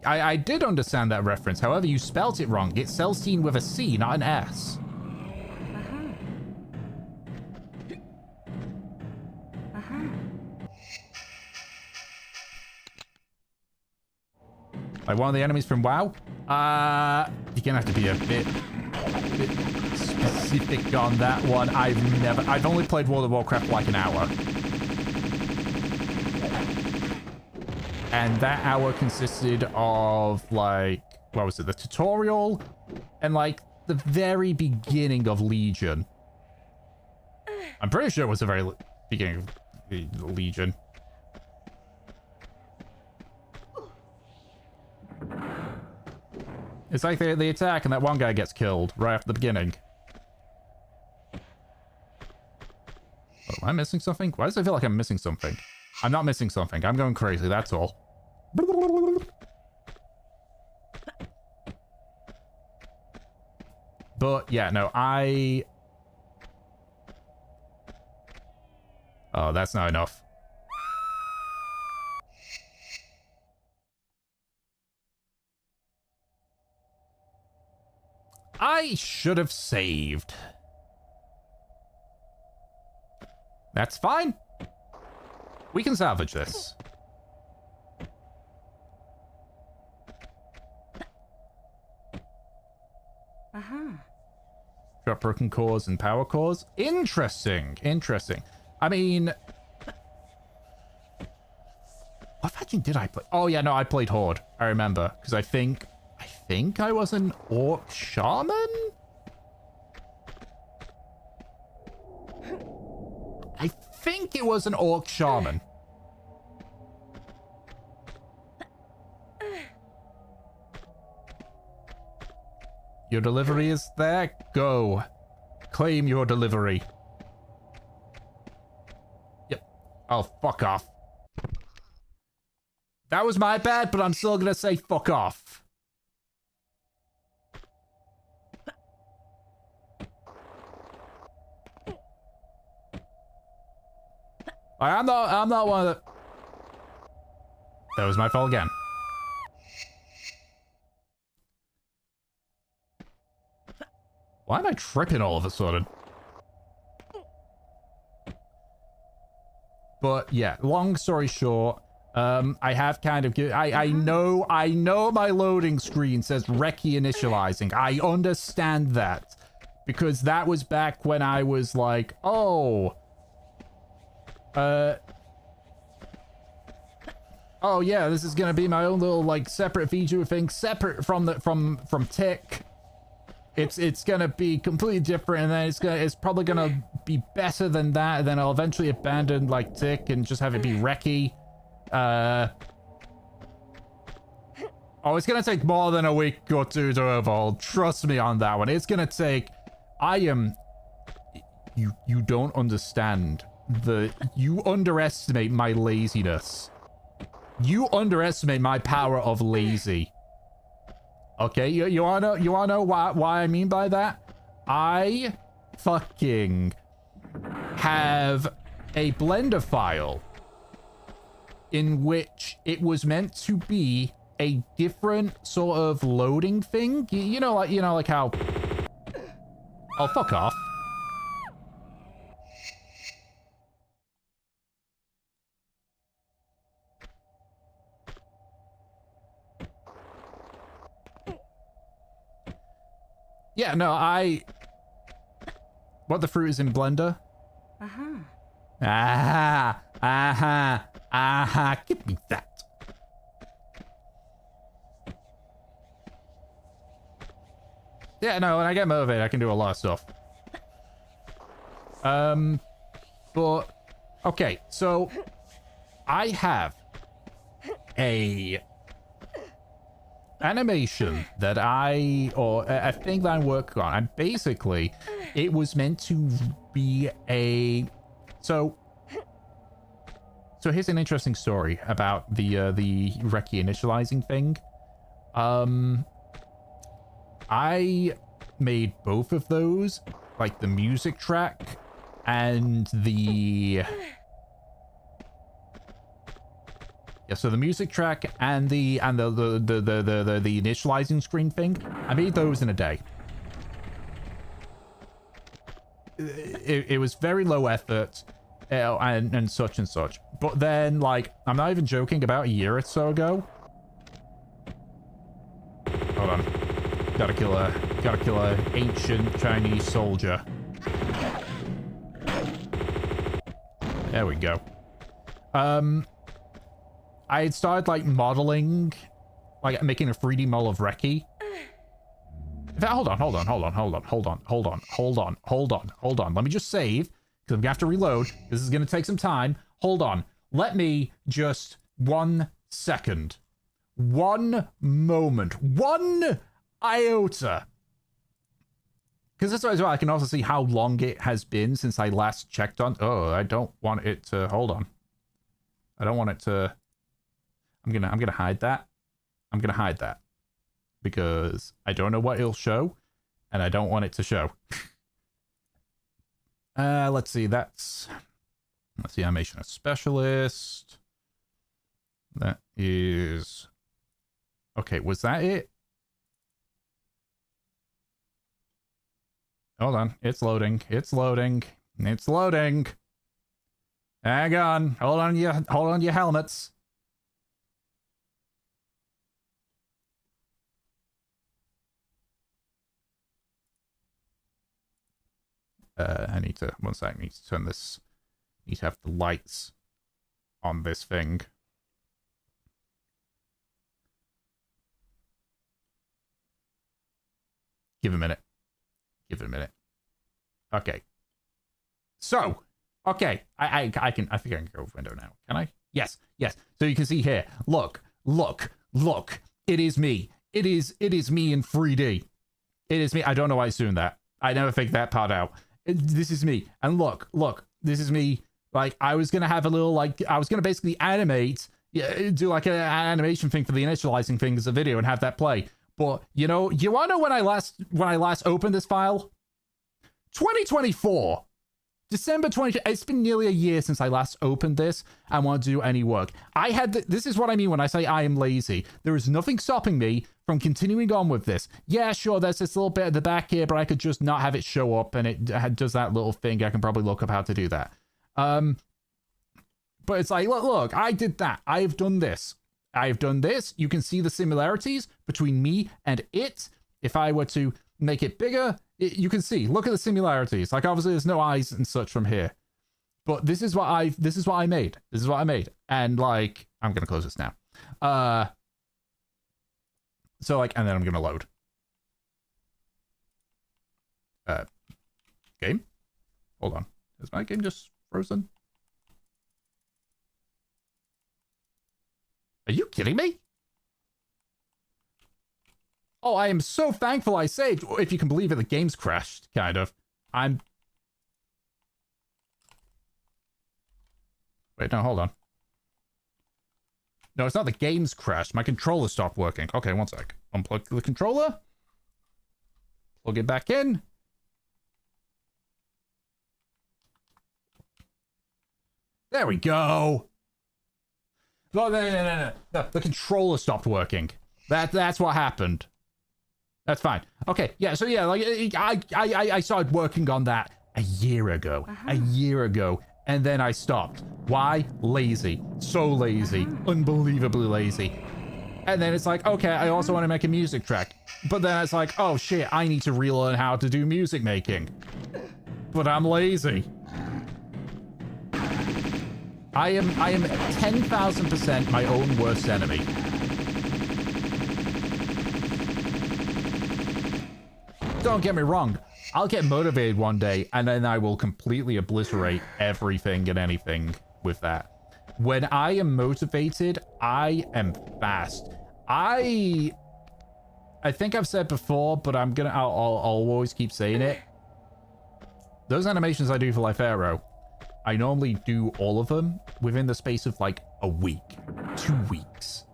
I did understand that reference. However, you spelt it wrong. It's Celestine with a C, not an S. Like one of the enemies from WoW? You're gonna have to be a bit specific on that one. I've only played World of Warcraft for like an hour. And that hour consisted of like, what was it? The tutorial and like the very beginning of Legion. I'm pretty sure it was the very beginning of the Legion. It's like the attack and that one guy gets killed right after the beginning. Oh, am I missing something? Why does it feel like I'm missing something? I'm not missing something. I'm going crazy, that's all. But yeah, no, oh, that's not enough. I should have saved. That's fine. We can salvage this. Drop broken cores and power cores. Interesting. Interesting. I mean, what faction did I play? Oh yeah, no, I played Horde. I remember because I think I was an orc shaman. I think it was an orc shaman. Your delivery is there. Go. Claim your delivery. Yep. Oh, fuck off. That was my bad, but I'm still gonna say fuck off. I'm not one of the... That was my fault again. Why am I tripping all of a sudden? But yeah, long story short, I have kind of... I know my loading screen says recce initializing. I understand that. Because that was back when I was like, oh... oh yeah, this is gonna be my own little like separate feature thing, separate from the from Tick. It's gonna be completely different, and then it's probably gonna be better than that, and then I'll eventually abandon like Tick and just have it be recce. Oh, it's gonna take more than a week or two to evolve. Trust me on that one. It's gonna take... You don't understand. You underestimate my laziness. You underestimate my power of lazy. Okay, you wanna know why I mean by that? I fucking have a Blender file in which it was meant to be a different sort of loading thing. You know like how... Oh, fuck off. Yeah, no, What the fruit is in Blender? Give me that. Yeah, no, when I get motivated, I can do a lot of stuff. But... Okay, so... I have a... animation that a thing that I'm working on, and basically it was meant to be a... So here's an interesting story about the recce initializing thing. I made both of those, like the music track and the... Yeah, so the music track and the initializing screen thing, I made those in a day. It was very low effort, and such and such. But then, like, I'm not even joking, about a year or so ago, Gotta kill a ancient Chinese soldier. There we go. I had started like modeling, like making a 3D model of Reki. In fact, hold on. Let me just save, because I'm gonna have to reload. This is gonna take some time. Hold on. Let me just 1 second. 1 moment. 1 iota. Because this way as well, I can also see how long it has been since I last checked on. Oh, I don't want it to. Hold on. I don't want it to. I'm gonna hide that. I'm gonna hide that because I don't know what it'll show, and I don't want it to show. Let's see. That's animation of specialist. That is. Okay, was that it? Hold on. It's loading. It's loading. It's loading. Hang on. Hold on your helmets. I need to, one sec, I need to turn this, need to have the lights on this thing. Give it a minute. Give it a minute. Okay. So, okay. I think I can go window now. Can I? Yes. Yes. So you can see here. Look. It is me. It is me in 3D. It is me. I don't know why it's doing that. I never figured that part out. This is me. And look. This is me. Like, I was going to have a little, like, I was going to basically animate, do like an animation thing for the initializing thing as a video and have that play. But, you know, you want to know when I last opened this file? 2024. December 20. It's been nearly a year since I last opened this and want to do any work. This is what I mean when I say I am lazy. There is nothing stopping me from continuing on with this. Yeah, sure, there's this little bit at the back here, but I could just not have it show up and it does that little thing. I can probably look up how to do that. But it's like, look, I did that. I've done this. I've done this. You can see the similarities between me and it. If I were to make it bigger, you can see. Look at the similarities. Like, obviously, there's no eyes and such from here. But this is what I made. This is what I made. And, like, I'm going to close this now. So, like, and then I'm going to load. Game? Hold on. Is my game just frozen? Are you kidding me? Oh, I am so thankful I saved. If you can believe it, the game's crashed, kind of. Wait, no, hold on. No, it's not the game's crashed. My controller stopped working. Okay, one sec. Unplug the controller. Plug it back in. There we go. No. The controller stopped working. That's what happened. That's fine. Okay, yeah, so yeah, like, I started working on that a year ago. A year ago. And then I stopped. Why? Lazy. So lazy. Unbelievably lazy. And then it's like, okay, I also want to make a music track. But then it's like, oh shit, I need to relearn how to do music making. But I'm lazy. I am 10,000% my own worst enemy. Don't get me wrong. I'll get motivated one day and then I will completely obliterate everything and anything with that. When I am motivated, I am fast. I think I've said before, but I'll always keep saying it. Those animations I do for Life Arrow, I normally do all of them within the space of like a week, 2 weeks.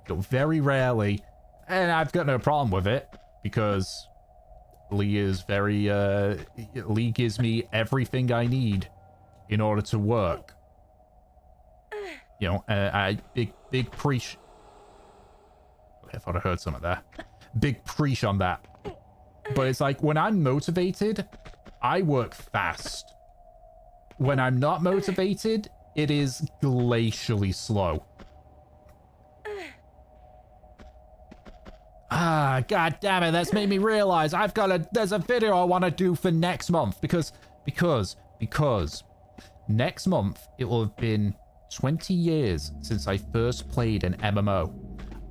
So very rarely, and I've got no problem with it because Lee is very, Lee gives me everything I need in order to work. You know, big preach. I thought I heard something there. Big preach on that. But it's like, when I'm motivated, I work fast. When I'm not motivated, it is glacially slow. Ah, god damn it, that's made me realize there's a video I want to do for next month because next month it will have been 20 years since I first played an MMO.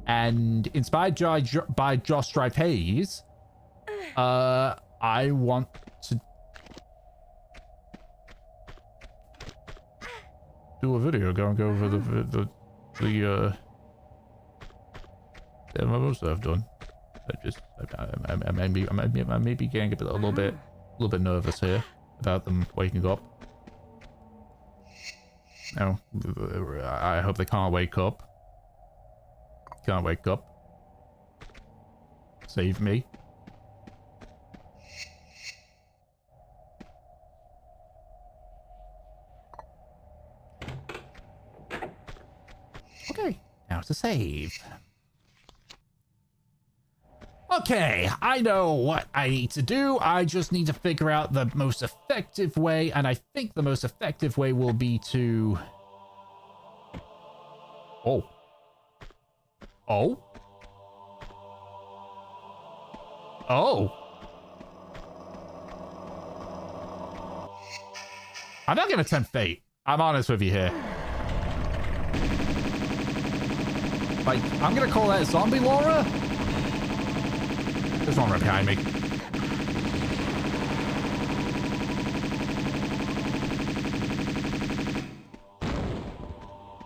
And inspired by Josh Drive Hayes, I want to do a video going over the MMO stuff I've done. I may be getting a little bit nervous here about them waking up. No, I hope they can't wake up. Can't wake up. Save me. Okay, now to save. Okay, I know what I need to do. I just need to figure out the most effective way, and I think the most effective way will be to... Oh. Oh. Oh. I'm not gonna tempt fate. I'm honest with you here. Like, I'm gonna call that zombie Laura. There's one right behind me.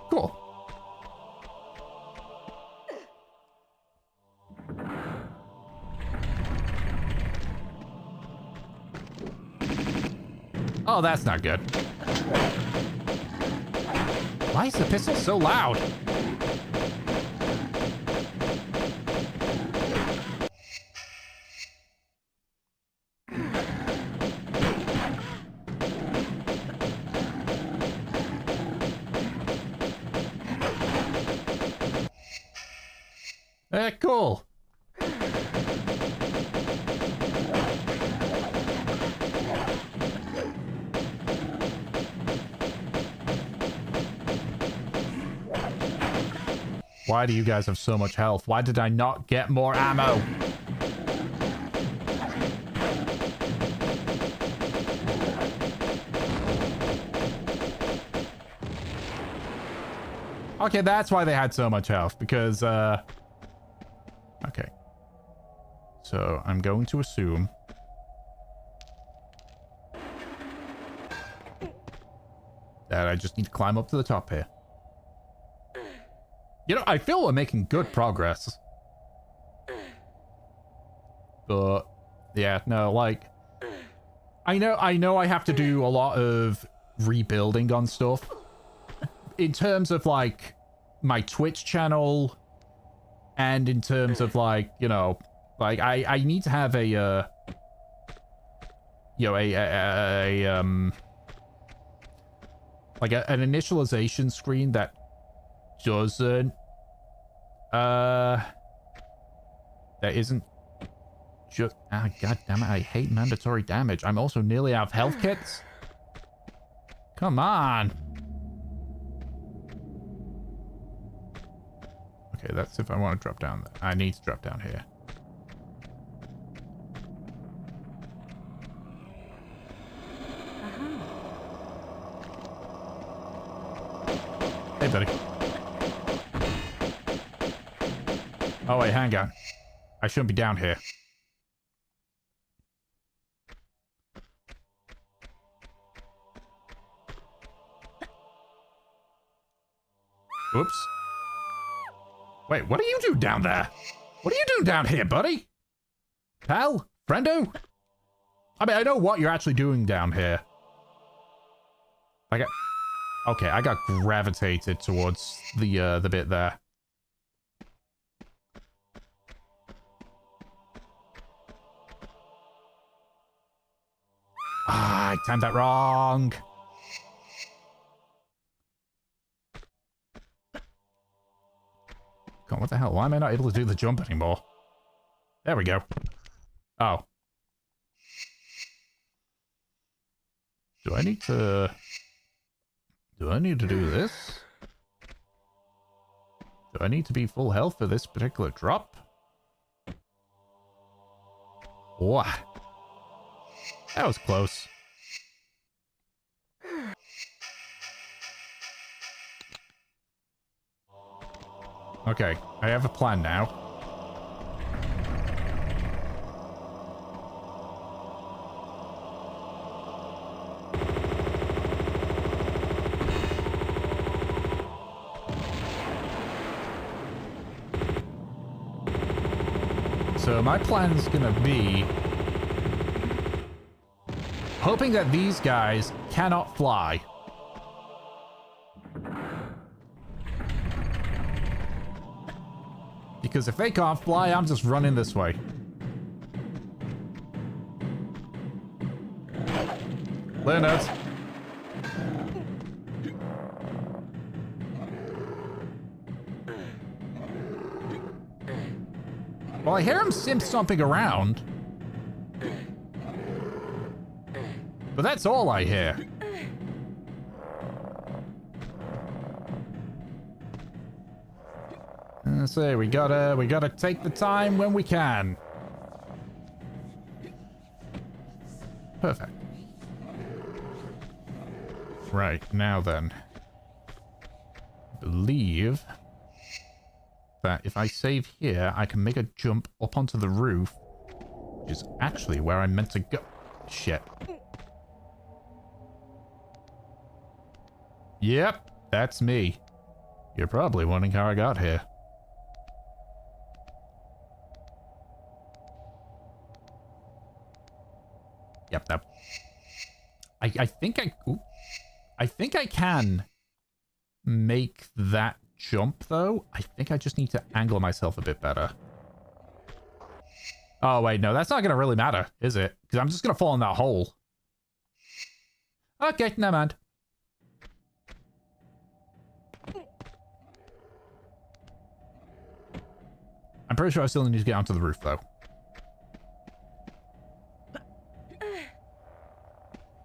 Cool. Oh, that's not good. Why is the pistol so loud? Cool. Why do you guys have so much health? Why did I not get more ammo? Okay, that's why they had so much health, because, okay. So, I'm going to assume... that I just need to climb up to the top here. You know, I feel we're making good progress. But, yeah, no, like... I know I have to do a lot of rebuilding on stuff. In terms of, like, my Twitch channel, and in terms of, like, you know, like, I need to have a, you know, like, an initialization screen that doesn't, that isn't just, god damn it, I hate mandatory damage. I'm also nearly out of health kits. Come on. Okay, that's if I want to drop down. I need to drop down here. Hey, buddy. Oh, wait, hang on. I shouldn't be down here. Oops. Wait, what do you do down there? What are you doing down here, buddy? Pal? Friendo? I mean, I know what you're actually doing down here. Okay, I got gravitated towards the bit there. Ah, I timed that wrong. God, what the hell? Why am I not able to do the jump anymore? There we go. Oh. Do I need to do this? Do I need to be full health for this particular drop? Wow. That was close. Okay, I have a plan now. So my plan's gonna be hoping that these guys cannot fly. Because if they can't fly, I'm just running this way. Leonard. Well, I hear him stomping around. But that's all I hear. So we gotta take the time when we can. Perfect. Right, now then. I believe that if I save here, I can make a jump up onto the roof, which is actually where I'm meant to go. Shit. Yep, that's me. You're probably wondering how I got here. Yep, that. I think I can make that jump, though. I think I just need to angle myself a bit better. Oh, wait, no, that's not going to really matter, is it? Because I'm just going to fall in that hole. Okay, never mind. I'm pretty sure I still need to get onto the roof, though.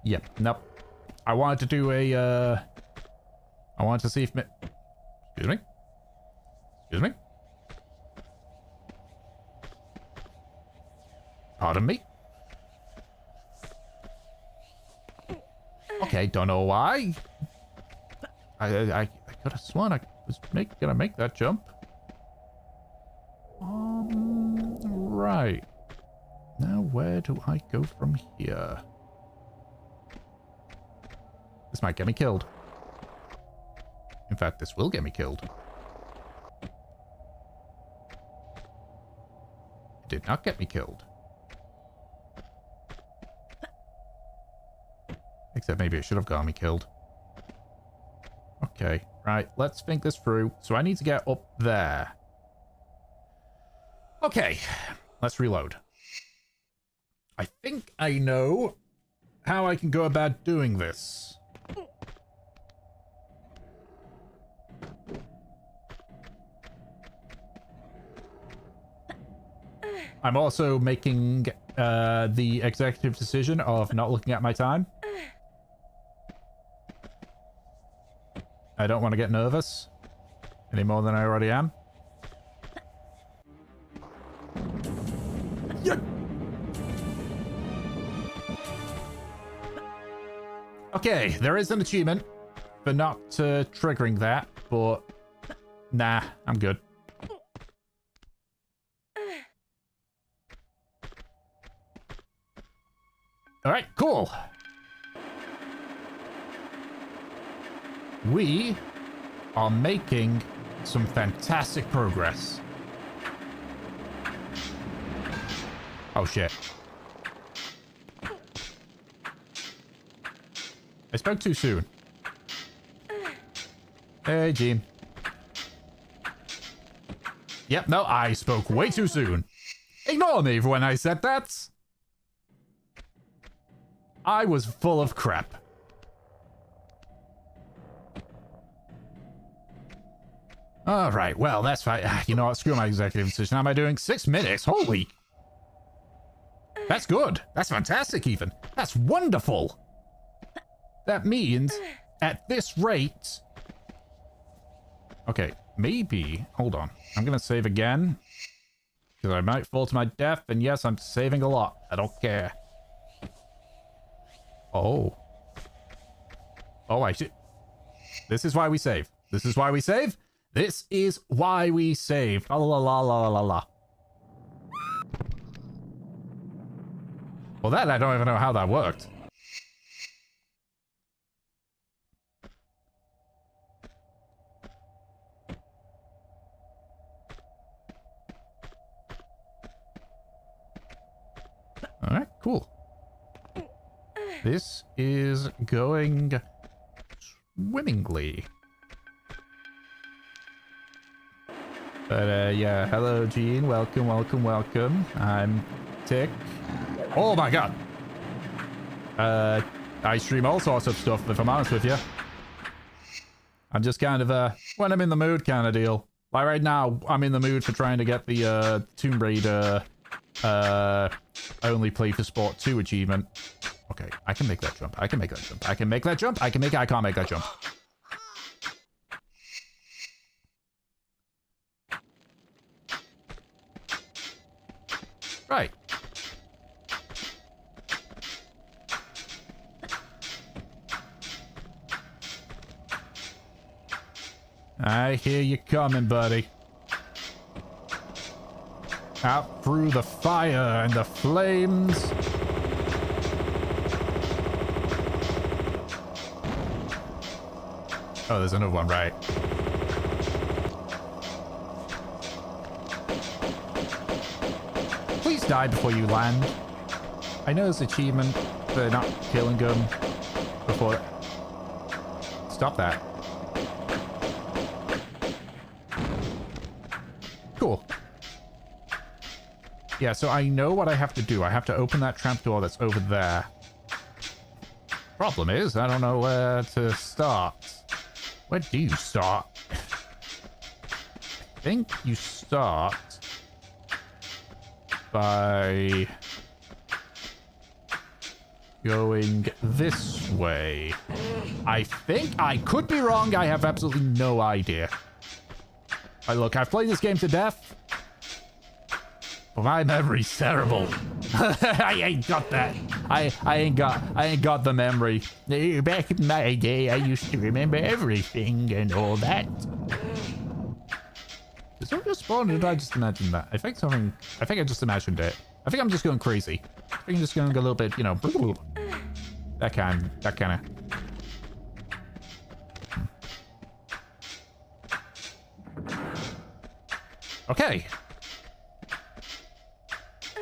Yep, nope. I wanted to do a, I wanted to see if... Excuse me? Excuse me? Pardon me? Okay, don't know why. I could have sworn I was gonna make that jump. Right. Now where do I go from here? This might get me killed. In fact, this will get me killed. It did not get me killed. Except maybe it should have got me killed. Okay, right, let's think this through. So I need to get up there. Okay, let's reload. I think I know how I can go about doing this. I'm also making the executive decision of not looking at my time. I don't want to get nervous any more than I already am. Yeah. Okay, there is an achievement for not triggering that, but nah, I'm good. All right, cool. We are making some fantastic progress. Oh, shit. I spoke too soon. Hey, Gene. Yep, no, I spoke way too soon. Ignore me for when I said that. I was full of crap. All right, well, that's fine. You know what? Screw my executive decision. How am I doing? 6 minutes? Holy. That's good. That's fantastic, even. That's wonderful. That means at this rate... Okay, maybe... Hold on. I'm going to save again. Because because I might fall to my death, and yes, I'm saving a lot. I don't care. Oh. Oh, I should... This is why we save. This is why we save. This is why we save. La la la la la la. Well, that I don't even know how that worked. All right, cool. This is going swimmingly. But yeah, hello Gene, welcome, welcome, welcome. I'm Tick. Oh my god. I stream all sorts of stuff, if I'm honest with you. I'm just kind of when I'm in the mood kind of deal. Like right now, I'm in the mood for trying to get the Tomb Raider only play for sport 2 achievement. Okay, I can make that jump. I can make that jump. I can make that jump. I can't make that jump. Right. I hear you coming, buddy. Out through the fire and the flames. Oh, there's another one, right. Please die before you land. I know there's achievement for not killing them before... Stop that. Cool. Yeah, so I know what I have to do. I have to open that trapdoor that's over there. Problem is, I don't know where to start. Where do you start? I think you start by going this way. I think. I could be wrong. I have absolutely no idea. Look, I've played this game to death. But my memory's terrible. I ain't got that. I ain't got the memory. Back in my day, I used to remember everything and all that. Did something just spawn, or did I just imagine that? I think I just imagined it. I think I'm just going crazy. I think I'm just going a little bit, you know, that kind of. Okay.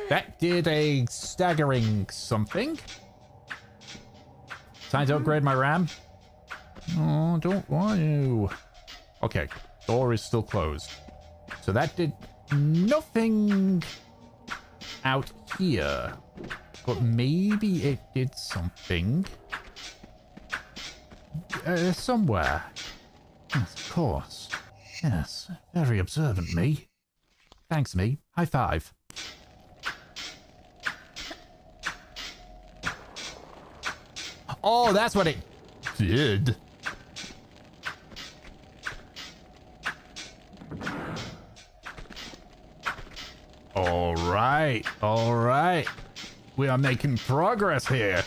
That did a staggering something. Time to upgrade my RAM. Oh, don't want to. Okay, door is still closed. So that did nothing out here. But maybe it did something somewhere. Yes, of course. Yes, very observant, me. Thanks, me. High five. Oh, that's what it did. All right, all right. We are making progress here.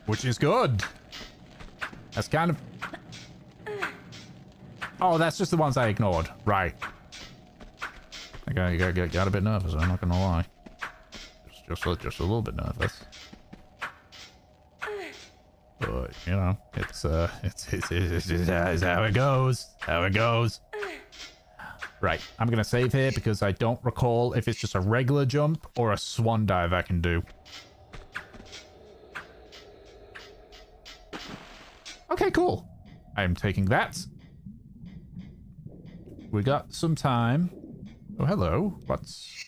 Which is good. That's kind of... Oh, that's just the ones I ignored. Right. I got a bit nervous, I'm not gonna lie. Just a little bit nervous. But, you know, it's how it goes. How it goes. Right, I'm gonna save here because I don't recall if it's just a regular jump or a swan dive I can do. Okay, cool. I'm taking that. We got some time. Oh, hello. What's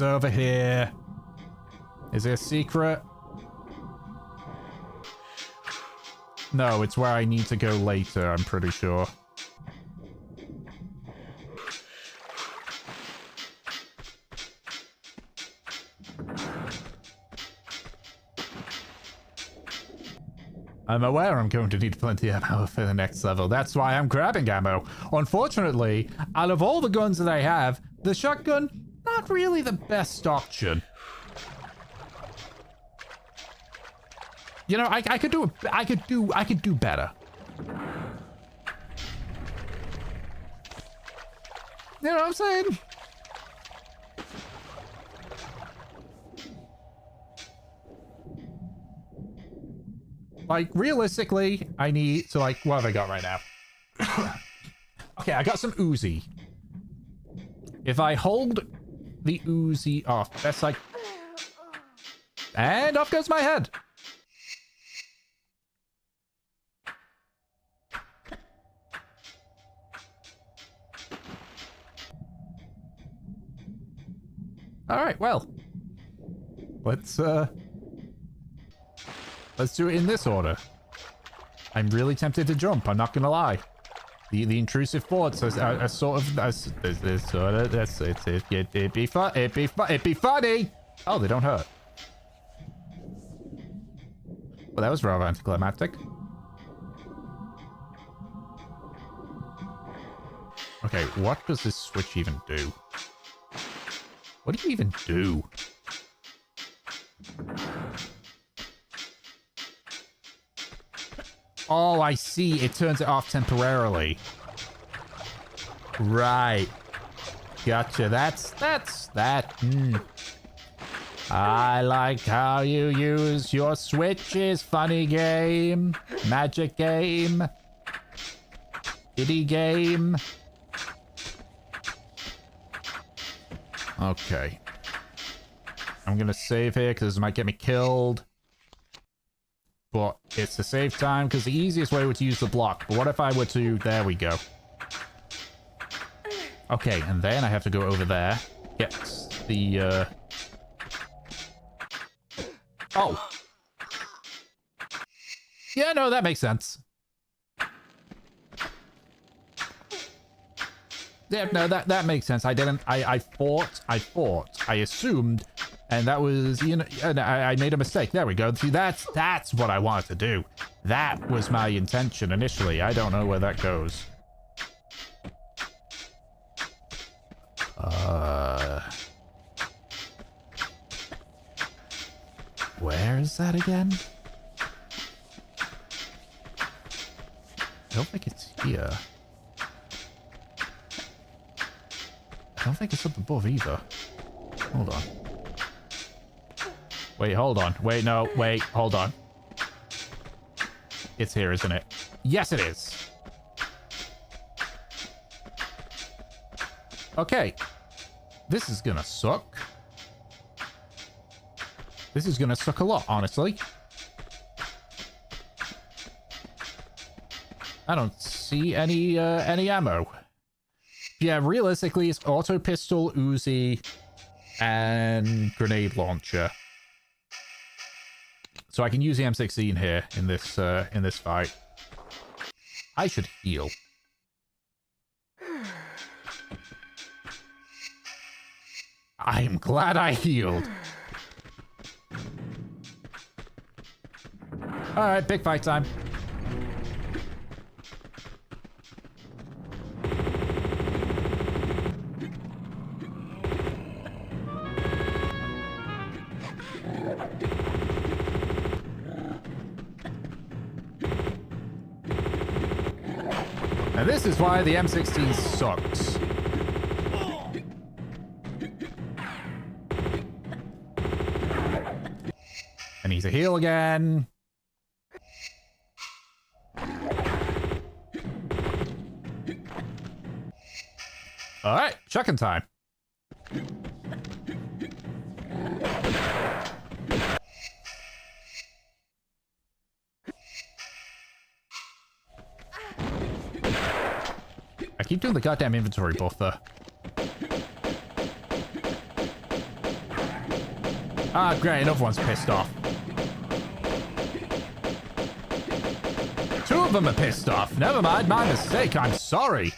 over here? Is there a secret? No, it's where I need to go later, I'm pretty sure. I'm aware I'm going to need plenty of ammo for the next level. That's why I'm grabbing ammo. Unfortunately, out of all the guns that I have, the shotgun, not really the best option. You know, I could do better. You know what I'm saying? Like, realistically, I need to, like, what have I got right now? Okay, I got some Uzi. If I hold the Uzi off, that's like... And off goes my head. Alright, well. Let's do it in this order. I'm really tempted to jump, I'm not gonna lie. The intrusive thoughts are sort of... It'd be funny! Oh, they don't hurt. Well, that was rather anticlimactic. Okay, what does this switch even do? What do you even do? Oh, I see. It turns it off temporarily. Right. Gotcha. That's that. I like how you use your switches. Funny game. Magic game. Itty game. Okay. I'm gonna save here because this might get me killed. But it's to save time because the easiest way would to use the block. But what if I were to... There we go. Okay, and then I have to go over there. Get the... Oh! Yeah, no, that makes sense. Yeah, no, that makes sense. I didn't... I thought... I assumed... And that was, you know, I made a mistake. There we go. See, that's what I wanted to do. That was my intention initially. I don't know where that goes. Where is that again? I don't think it's here. I don't think it's up above either. Hold on. Wait, hold on. Wait, no. Wait, hold on. It's here, isn't it? Yes, it is. Okay. This is gonna suck. This is gonna suck a lot, honestly. I don't see any ammo. Yeah, realistically, it's auto pistol, Uzi, and grenade launcher. So I can use the M16 here in this fight. I should heal. I am glad I healed. Alright, big fight time. And this is why the M16 sucks. I need to heal again. Alright, shotgun time. I keep doing the goddamn inventory buffer. Ah, great, another one's pissed off. Two of them are pissed off. Never mind, my mistake, I'm sorry.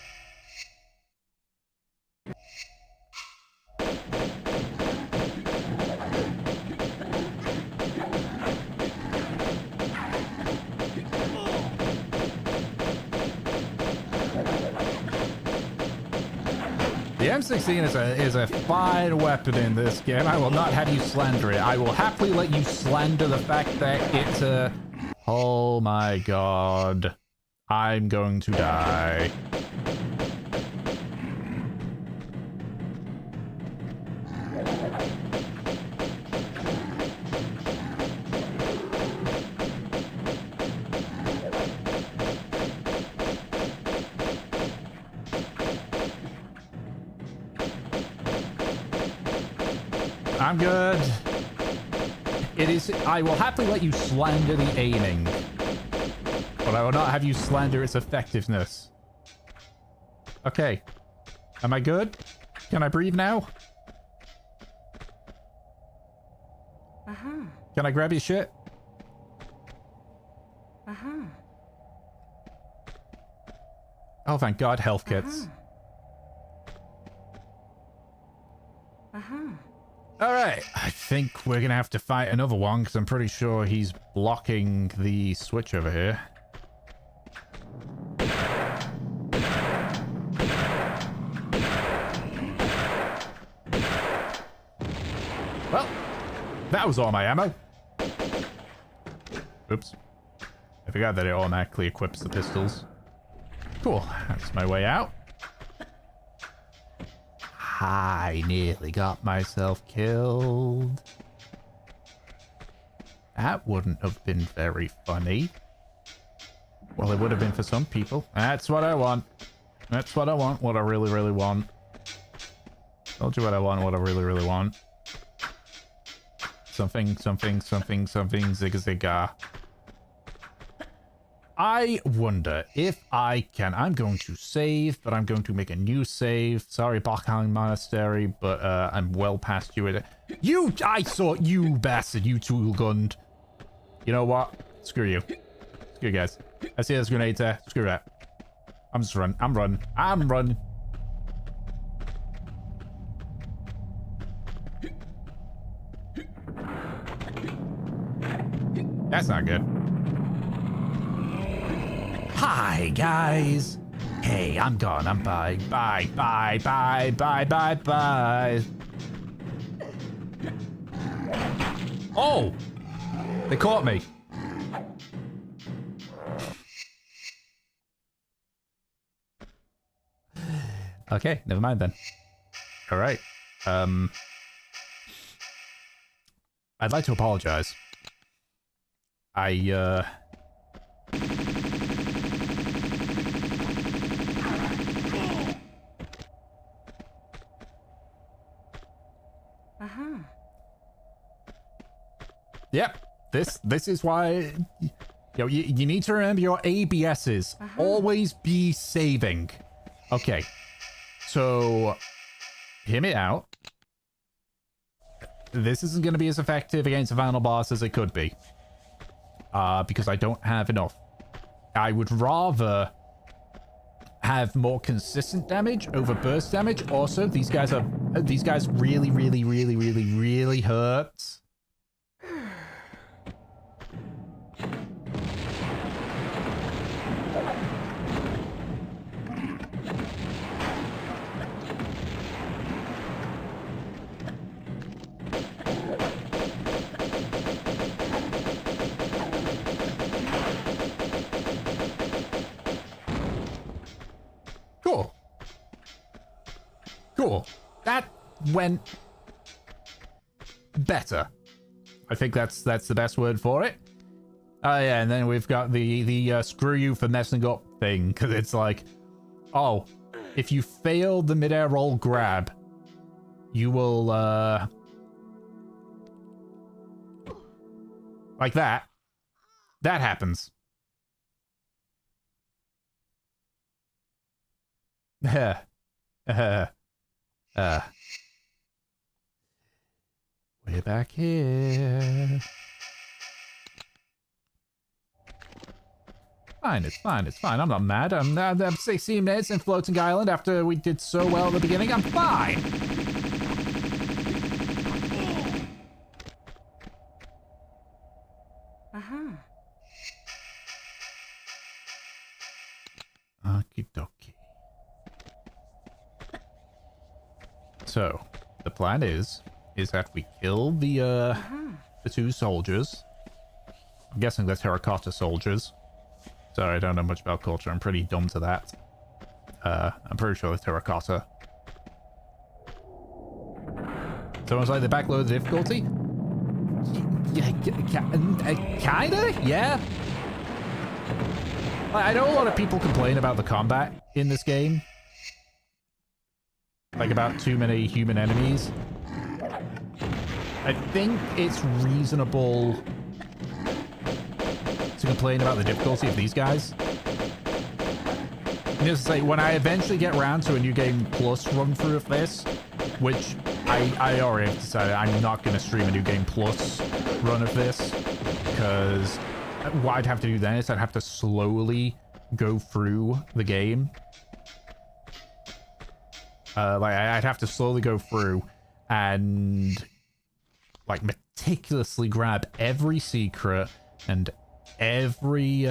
The M16 is a fine weapon in this game. I will not have you slander it. I will happily let you slander the fact that it's a... Oh my god. I'm going to die. I'm good. It is... I will happily let you slander the aiming. But I will not have you slander its effectiveness. Okay. Am I good? Can I breathe now? Can I grab your shit? Oh, thank God, health kits. Alright, I think we're gonna have to fight another one because I'm pretty sure he's blocking the switch over here. Well, that was all my ammo. Oops. I forgot that it automatically equips the pistols. Cool, that's my way out. I nearly got myself killed. That wouldn't have been very funny. Well, it would have been for some people. That's what I want. That's what I want. What I really, really want. Told you what I want. What I really, really want. Something, something, something, something, zigga. I wonder if I can... I'm going to save, but I'm going to make a new save. Sorry, Backhang Monastery, but I'm well past you. You... I saw you, bastard, you tool-gunned. You know what? Screw you. Screw you guys. I see there's grenades there. Screw that. I'm just running. I'm running. I'm running. That's not good. Hi, guys. Hey, I'm gone. I'm bye. Bye, bye, bye, bye, bye, bye. Oh! They caught me. Okay, never mind then. All right. I'd like to apologize. Yep. This is why you need to remember your ABSs. Always be saving. Okay. So hear me out. This isn't going to be as effective against the final boss as it could be. Because I don't have enough. I would rather have more consistent damage over burst damage. Also, these guys really, really, really, really, really hurt. Cool. That went better. I think that's the best word for it. Yeah, and then we've got the screw you for messing up thing, because it's like, oh, if you fail the midair roll grab, you will like that. That happens. Way back here. Fine, it's fine, it's fine. I'm not mad. I'm 16 minutes in Floating Island after we did so well at the beginning. I'm fine. Okie dokie. So, the plan is that we kill the 2 soldiers. I'm guessing they're terracotta soldiers. Sorry, I don't know much about culture. I'm pretty dumb to that. I'm pretty sure they're terracotta. Someone's like, they backload the difficulty? Kinda? Yeah. I know a lot of people complain about the combat in this game. Like about too many human enemies. I think it's reasonable to complain about the difficulty of these guys. Just say, when I eventually get around to a New Game Plus run through of this, which I already have decided I'm not going to stream a New Game Plus run of this, because what I'd have to do then is I'd have to slowly go through the game. Like, I'd have to slowly go through and, like, meticulously grab every secret and every,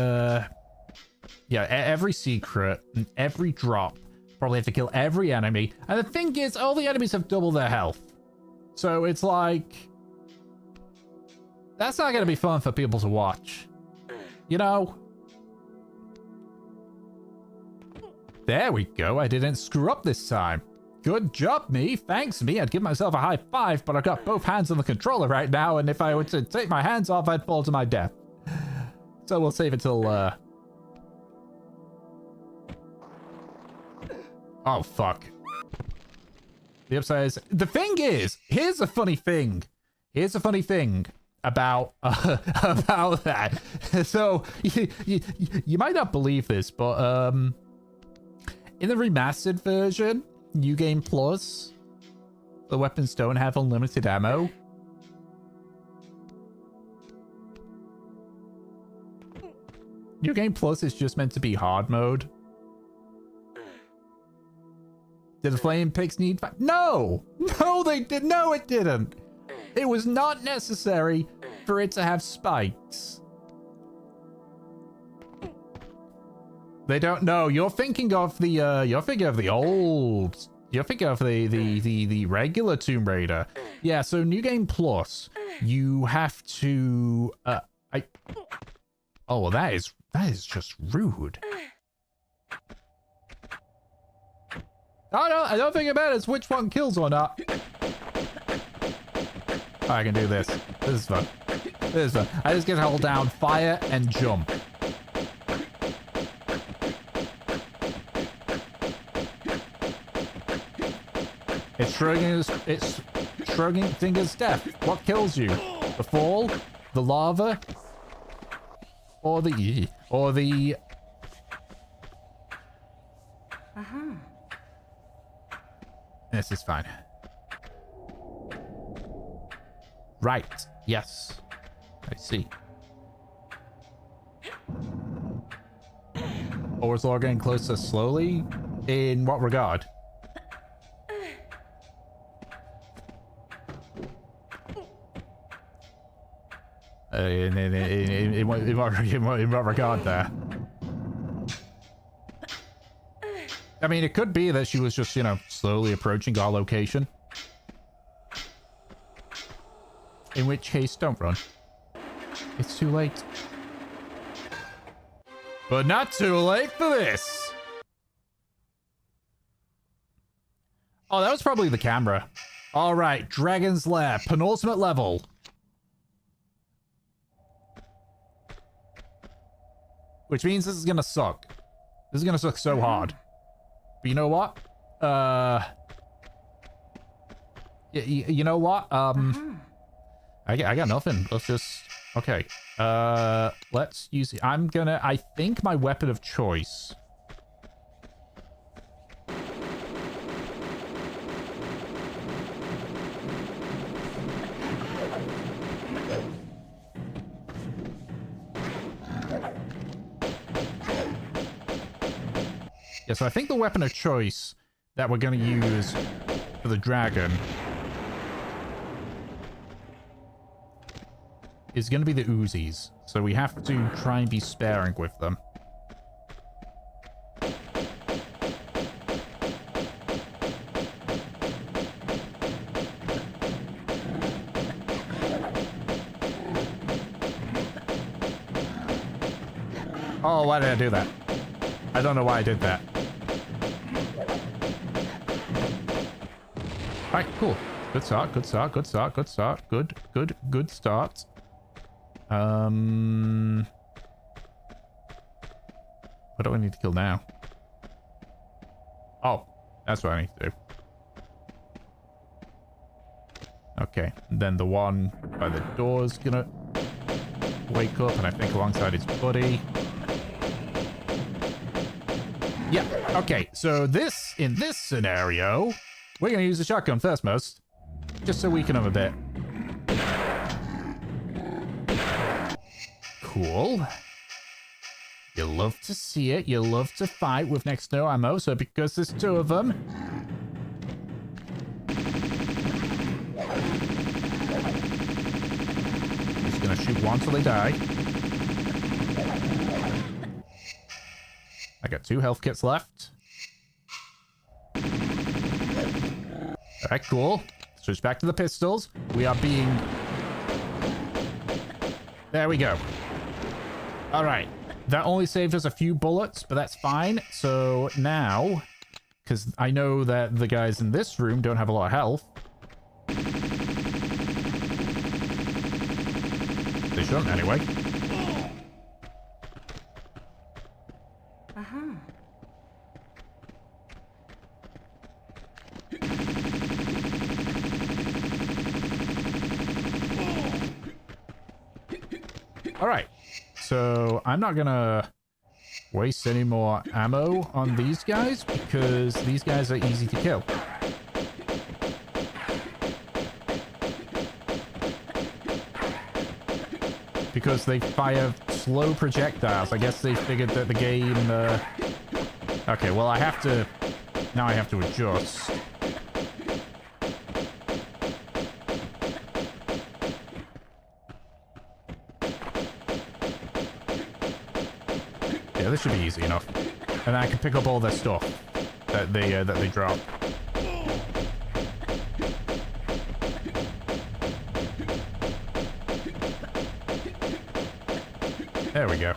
every secret and every drop. Probably have to kill every enemy. And the thing is, all the enemies have double their health. So it's like, that's not going to be fun for people to watch. You know? There we go. I didn't screw up this time. Good job, me. Thanks, me. I'd give myself a high five, but I've got both hands on the controller right now, and if I were to take my hands off, I'd fall to my death. So we'll save it till, oh, fuck. The upside is... The thing is, here's a funny thing. Here's a funny thing about about that. So, you might not believe this, but, in the remastered version, New Game Plus, the weapons don't have unlimited ammo. New Game Plus is just meant to be hard mode. Did the flame pigs need... No! No, they did. No, it didn't. It was not necessary for it to have spikes. They don't know. You're thinking of the old... You're thinking of the regular Tomb Raider. Yeah, so New Game Plus, you have to... Oh, well, that is just rude. Oh, no, I don't think about it. It's which one kills or not. Oh, I can do this. This is fun. This is fun. I just get to hold down fire and jump. It's Schrodinger's death. What kills you? The fall? The lava? Or the... This is fine. Right. Yes. I see. Or is Laura getting closer slowly? In what regard? In what regard there? I mean, it could be that she was just, you know, slowly approaching our location. In which case, don't run. It's too late. But not too late for this! Oh, that was probably the camera. Alright, Dragon's Lair, penultimate level. Which means this is gonna suck. This is gonna suck so hard. But you know what? You know what? I got nothing. Let's just... Okay. Let's use it. I think my weapon of choice... Yeah, so I think the weapon of choice that we're going to use for the dragon is going to be the Uzis. So we have to try and be sparing with them. Oh, why did I do that? I don't know why I did that. Alright, cool. Good start, good start, good start, good start. Good start. What do I need to kill now? Oh, that's what I need to do. Okay, then the one by the door's gonna wake up, and I think alongside his buddy. Yeah, okay, so in this scenario, we're gonna use the shotgun first most, just so we can have a bit. Cool. You love to see it. You love to fight with next to no ammo. So because there's two of them. Just gonna shoot one till they die. I got 2 health kits left. Alright, cool. Switch back to the pistols. We are being... There we go. Alright. That only saved us a few bullets, but that's fine. So now, because I know that the guys in this room don't have a lot of health. They shouldn't anyway. Alright. So I'm not gonna waste any more ammo on these guys because these guys are easy to kill. Because they fire slow projectiles. I guess they figured that the game... Okay, well I have to... Now I have to adjust. Yeah, this should be easy enough. And I can pick up all their stuff that they drop. There we go.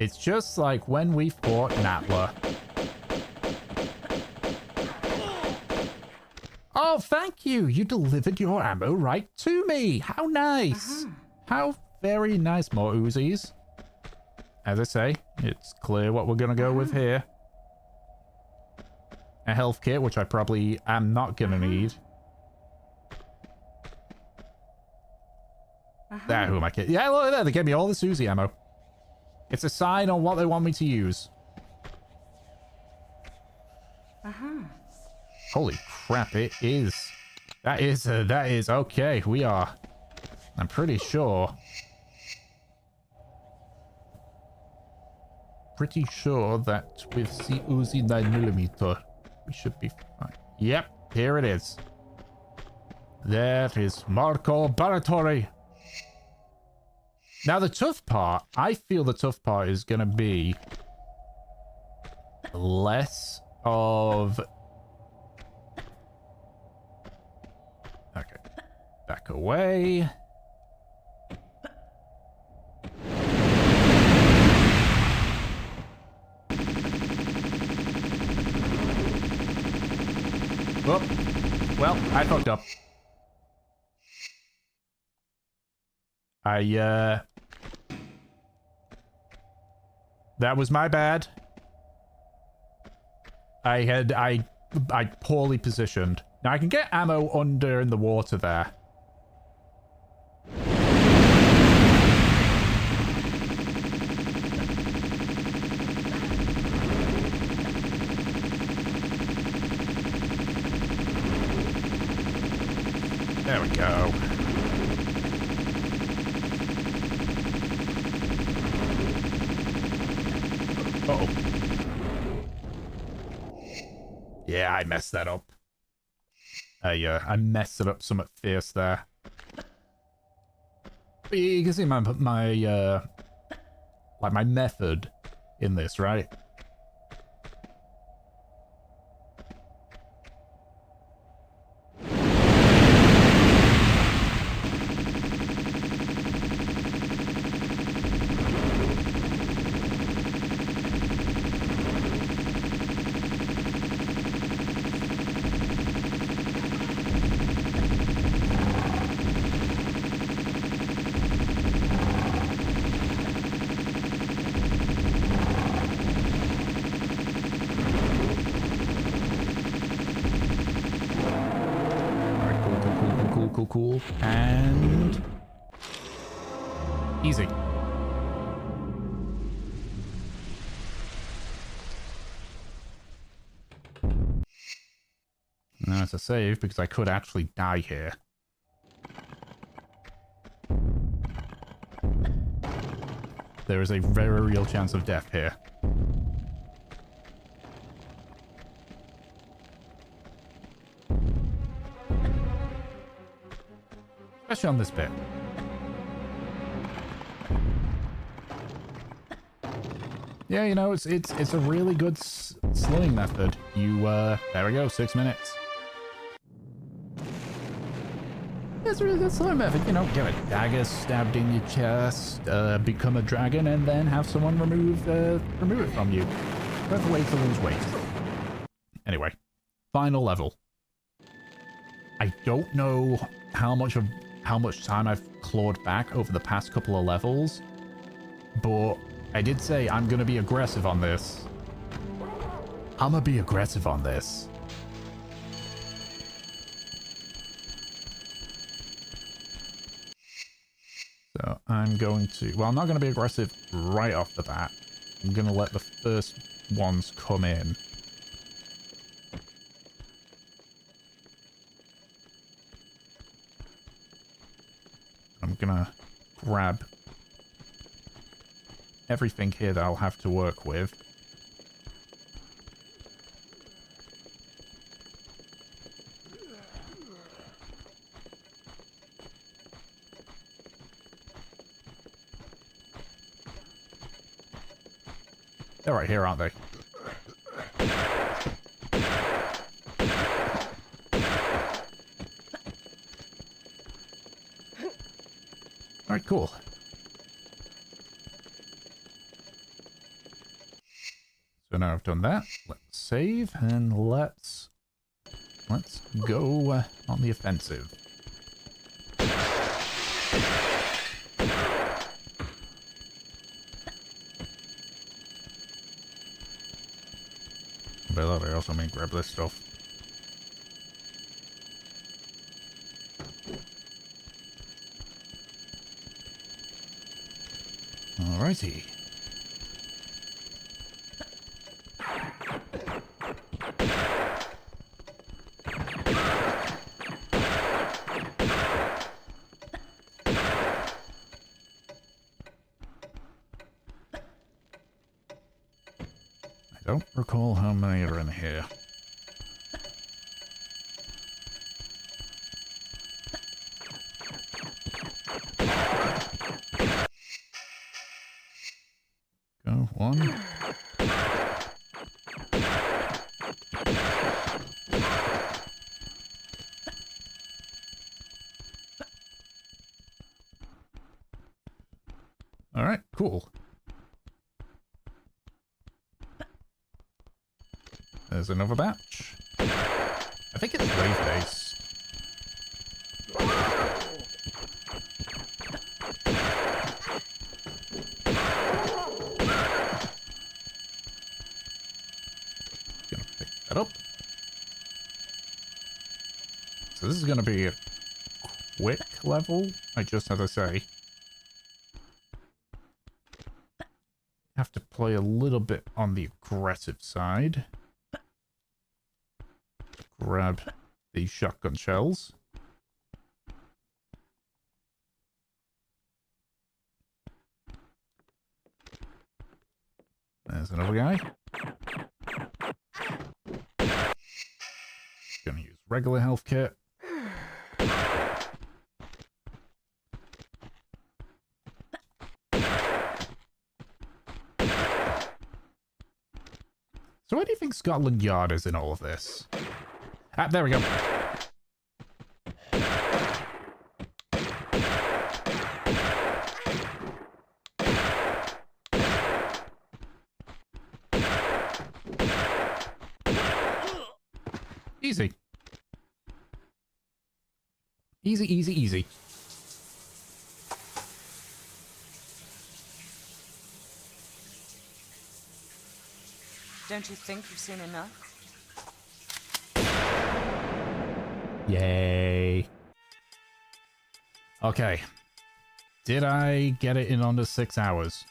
It's just like when we fought Natla. Oh, thank you. You delivered your ammo right to me. How nice. How very nice. More Uzis. As I say, it's clear what we're going to go with here. A health kit, which I probably am not going to need. There, who am I kidding? Yeah, look there. They gave me all this Uzi ammo. It's a sign on what they want me to use. Holy crap, it is. That is, okay. We are, I'm pretty sure. Pretty sure that with the Uzi 9mm, we should be fine. Yep, here it is. That is Marco Baratori. Now, the tough part, I feel the tough part is going to be less of... Okay. Back away. Oh, well, I fucked up. That was my bad. I poorly positioned. Now I can get ammo under in the water there. There we go. Uh-oh. Yeah, I messed that up. I messed it up somewhat fierce there. But you can see my method in this, right? cool. And easy. Now it's a save because I could actually die here. There is a very real chance of death here. Especially on this bit. Yeah, you know, it's a really good slowing method. There we go, 6 minutes. It's a really good slowing method, you know, get a dagger stabbed in your chest, become a dragon, and then have someone remove it from you. Perfect way to lose weight. Anyway, final level. I don't know how much time I've clawed back over the past couple of levels, but I did say I'm gonna be aggressive on this. I'm gonna be aggressive on this. So I'm going to, well, I'm not going to be aggressive right off the bat. I'm going to let the first ones come in. I'm going to grab everything here that I'll have to work with. They're right here, aren't they? Alright, cool. So now I've done that. Let's save and let's go on the offensive. But I also mean grab this stuff. Alrighty. I don't recall how many are in here. Go, one. Alright, cool. There's another batch. I think it's wave-based. Gonna pick that up. So this is gonna be a quick level, I just have to say. Have to play a little bit on the aggressive side. Grab these shotgun shells. There's another guy. Gonna use regular health kit. So where do you think Scotland Yard is in all of this? Ah, there we go. Easy. Easy, easy, easy. Don't you think you've seen enough? Yay. Okay. Did I get it in under 6 hours?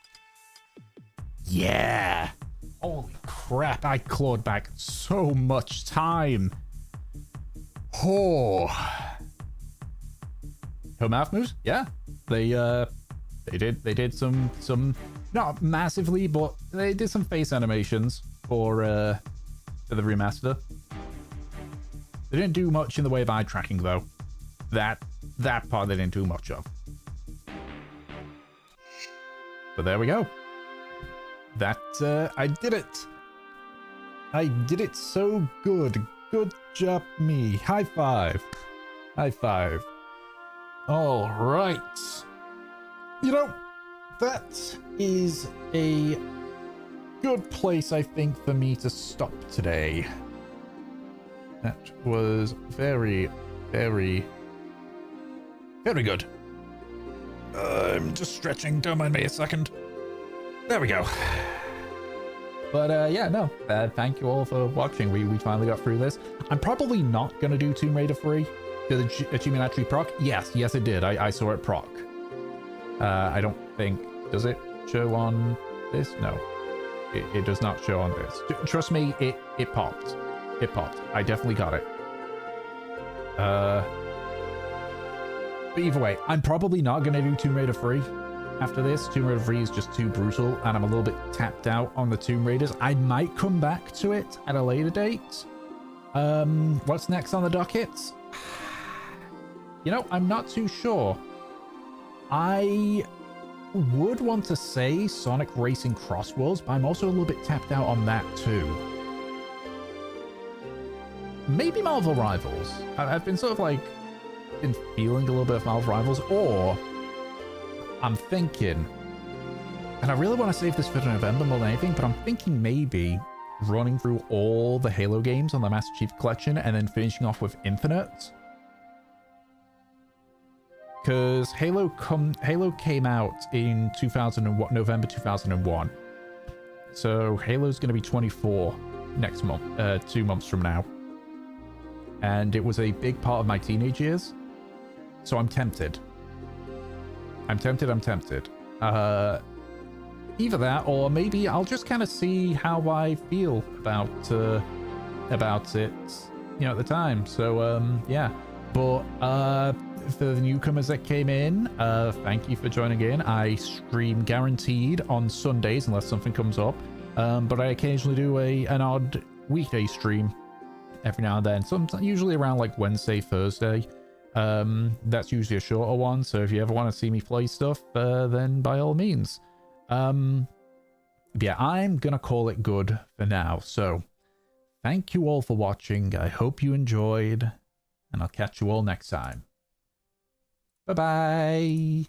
Yeah! Holy crap, I clawed back so much time. Oh. Her mouth moves? Yeah. They did some not massively, but they did some face animations for the remaster. They didn't do much in the way of eye tracking though. That part they didn't do much of. But there we go. That I did it. I did it so good. Good job, me. High five. High five. All right. You know, that is a good place, I think, for me to stop today. That was very, very, very good. I'm just stretching. Don't mind me a second. There we go. But yeah, no. Thank you all for watching. We finally got through this. I'm probably not going to do Tomb Raider 3. Did the achievement actually proc? Yes, it did. I saw it proc. I don't think... Does it show on this? No. It does not show on this. Trust me, it popped. It popped. I definitely got it. But either way, I'm probably not going to do Tomb Raider 3 after this. Tomb Raider 3 is just too brutal, and I'm a little bit tapped out on the Tomb Raiders. I might come back to it at a later date. What's next on the docket? You know, I'm not too sure. I would want to say Sonic Racing Cross Worlds, but I'm also a little bit tapped out on that too. Maybe Marvel Rivals. I've been sort of like been feeling a little bit of Marvel Rivals, or I'm thinking, and I really want to save this for November more than anything, but I'm thinking maybe running through all the Halo games on the Master Chief Collection and then finishing off with Infinite. Because Halo came out in November 2001. So Halo's going to be 24 next month, 2 months from now. And it was a big part of my teenage years. So I'm tempted. I'm tempted. Either that, or maybe I'll just kind of see how I feel about it, you know, at the time. So, yeah. But, for the newcomers that came in, thank you for joining in. I stream guaranteed on Sundays unless something comes up. But I occasionally do an odd weekday stream every now and then. Usually around like Wednesday, Thursday. That's usually a shorter one. So if you ever want to see me play stuff, then by all means. Yeah, I'm gonna call it good for now. So thank you all for watching. I hope you enjoyed, and I'll catch you all next time. Bye-bye.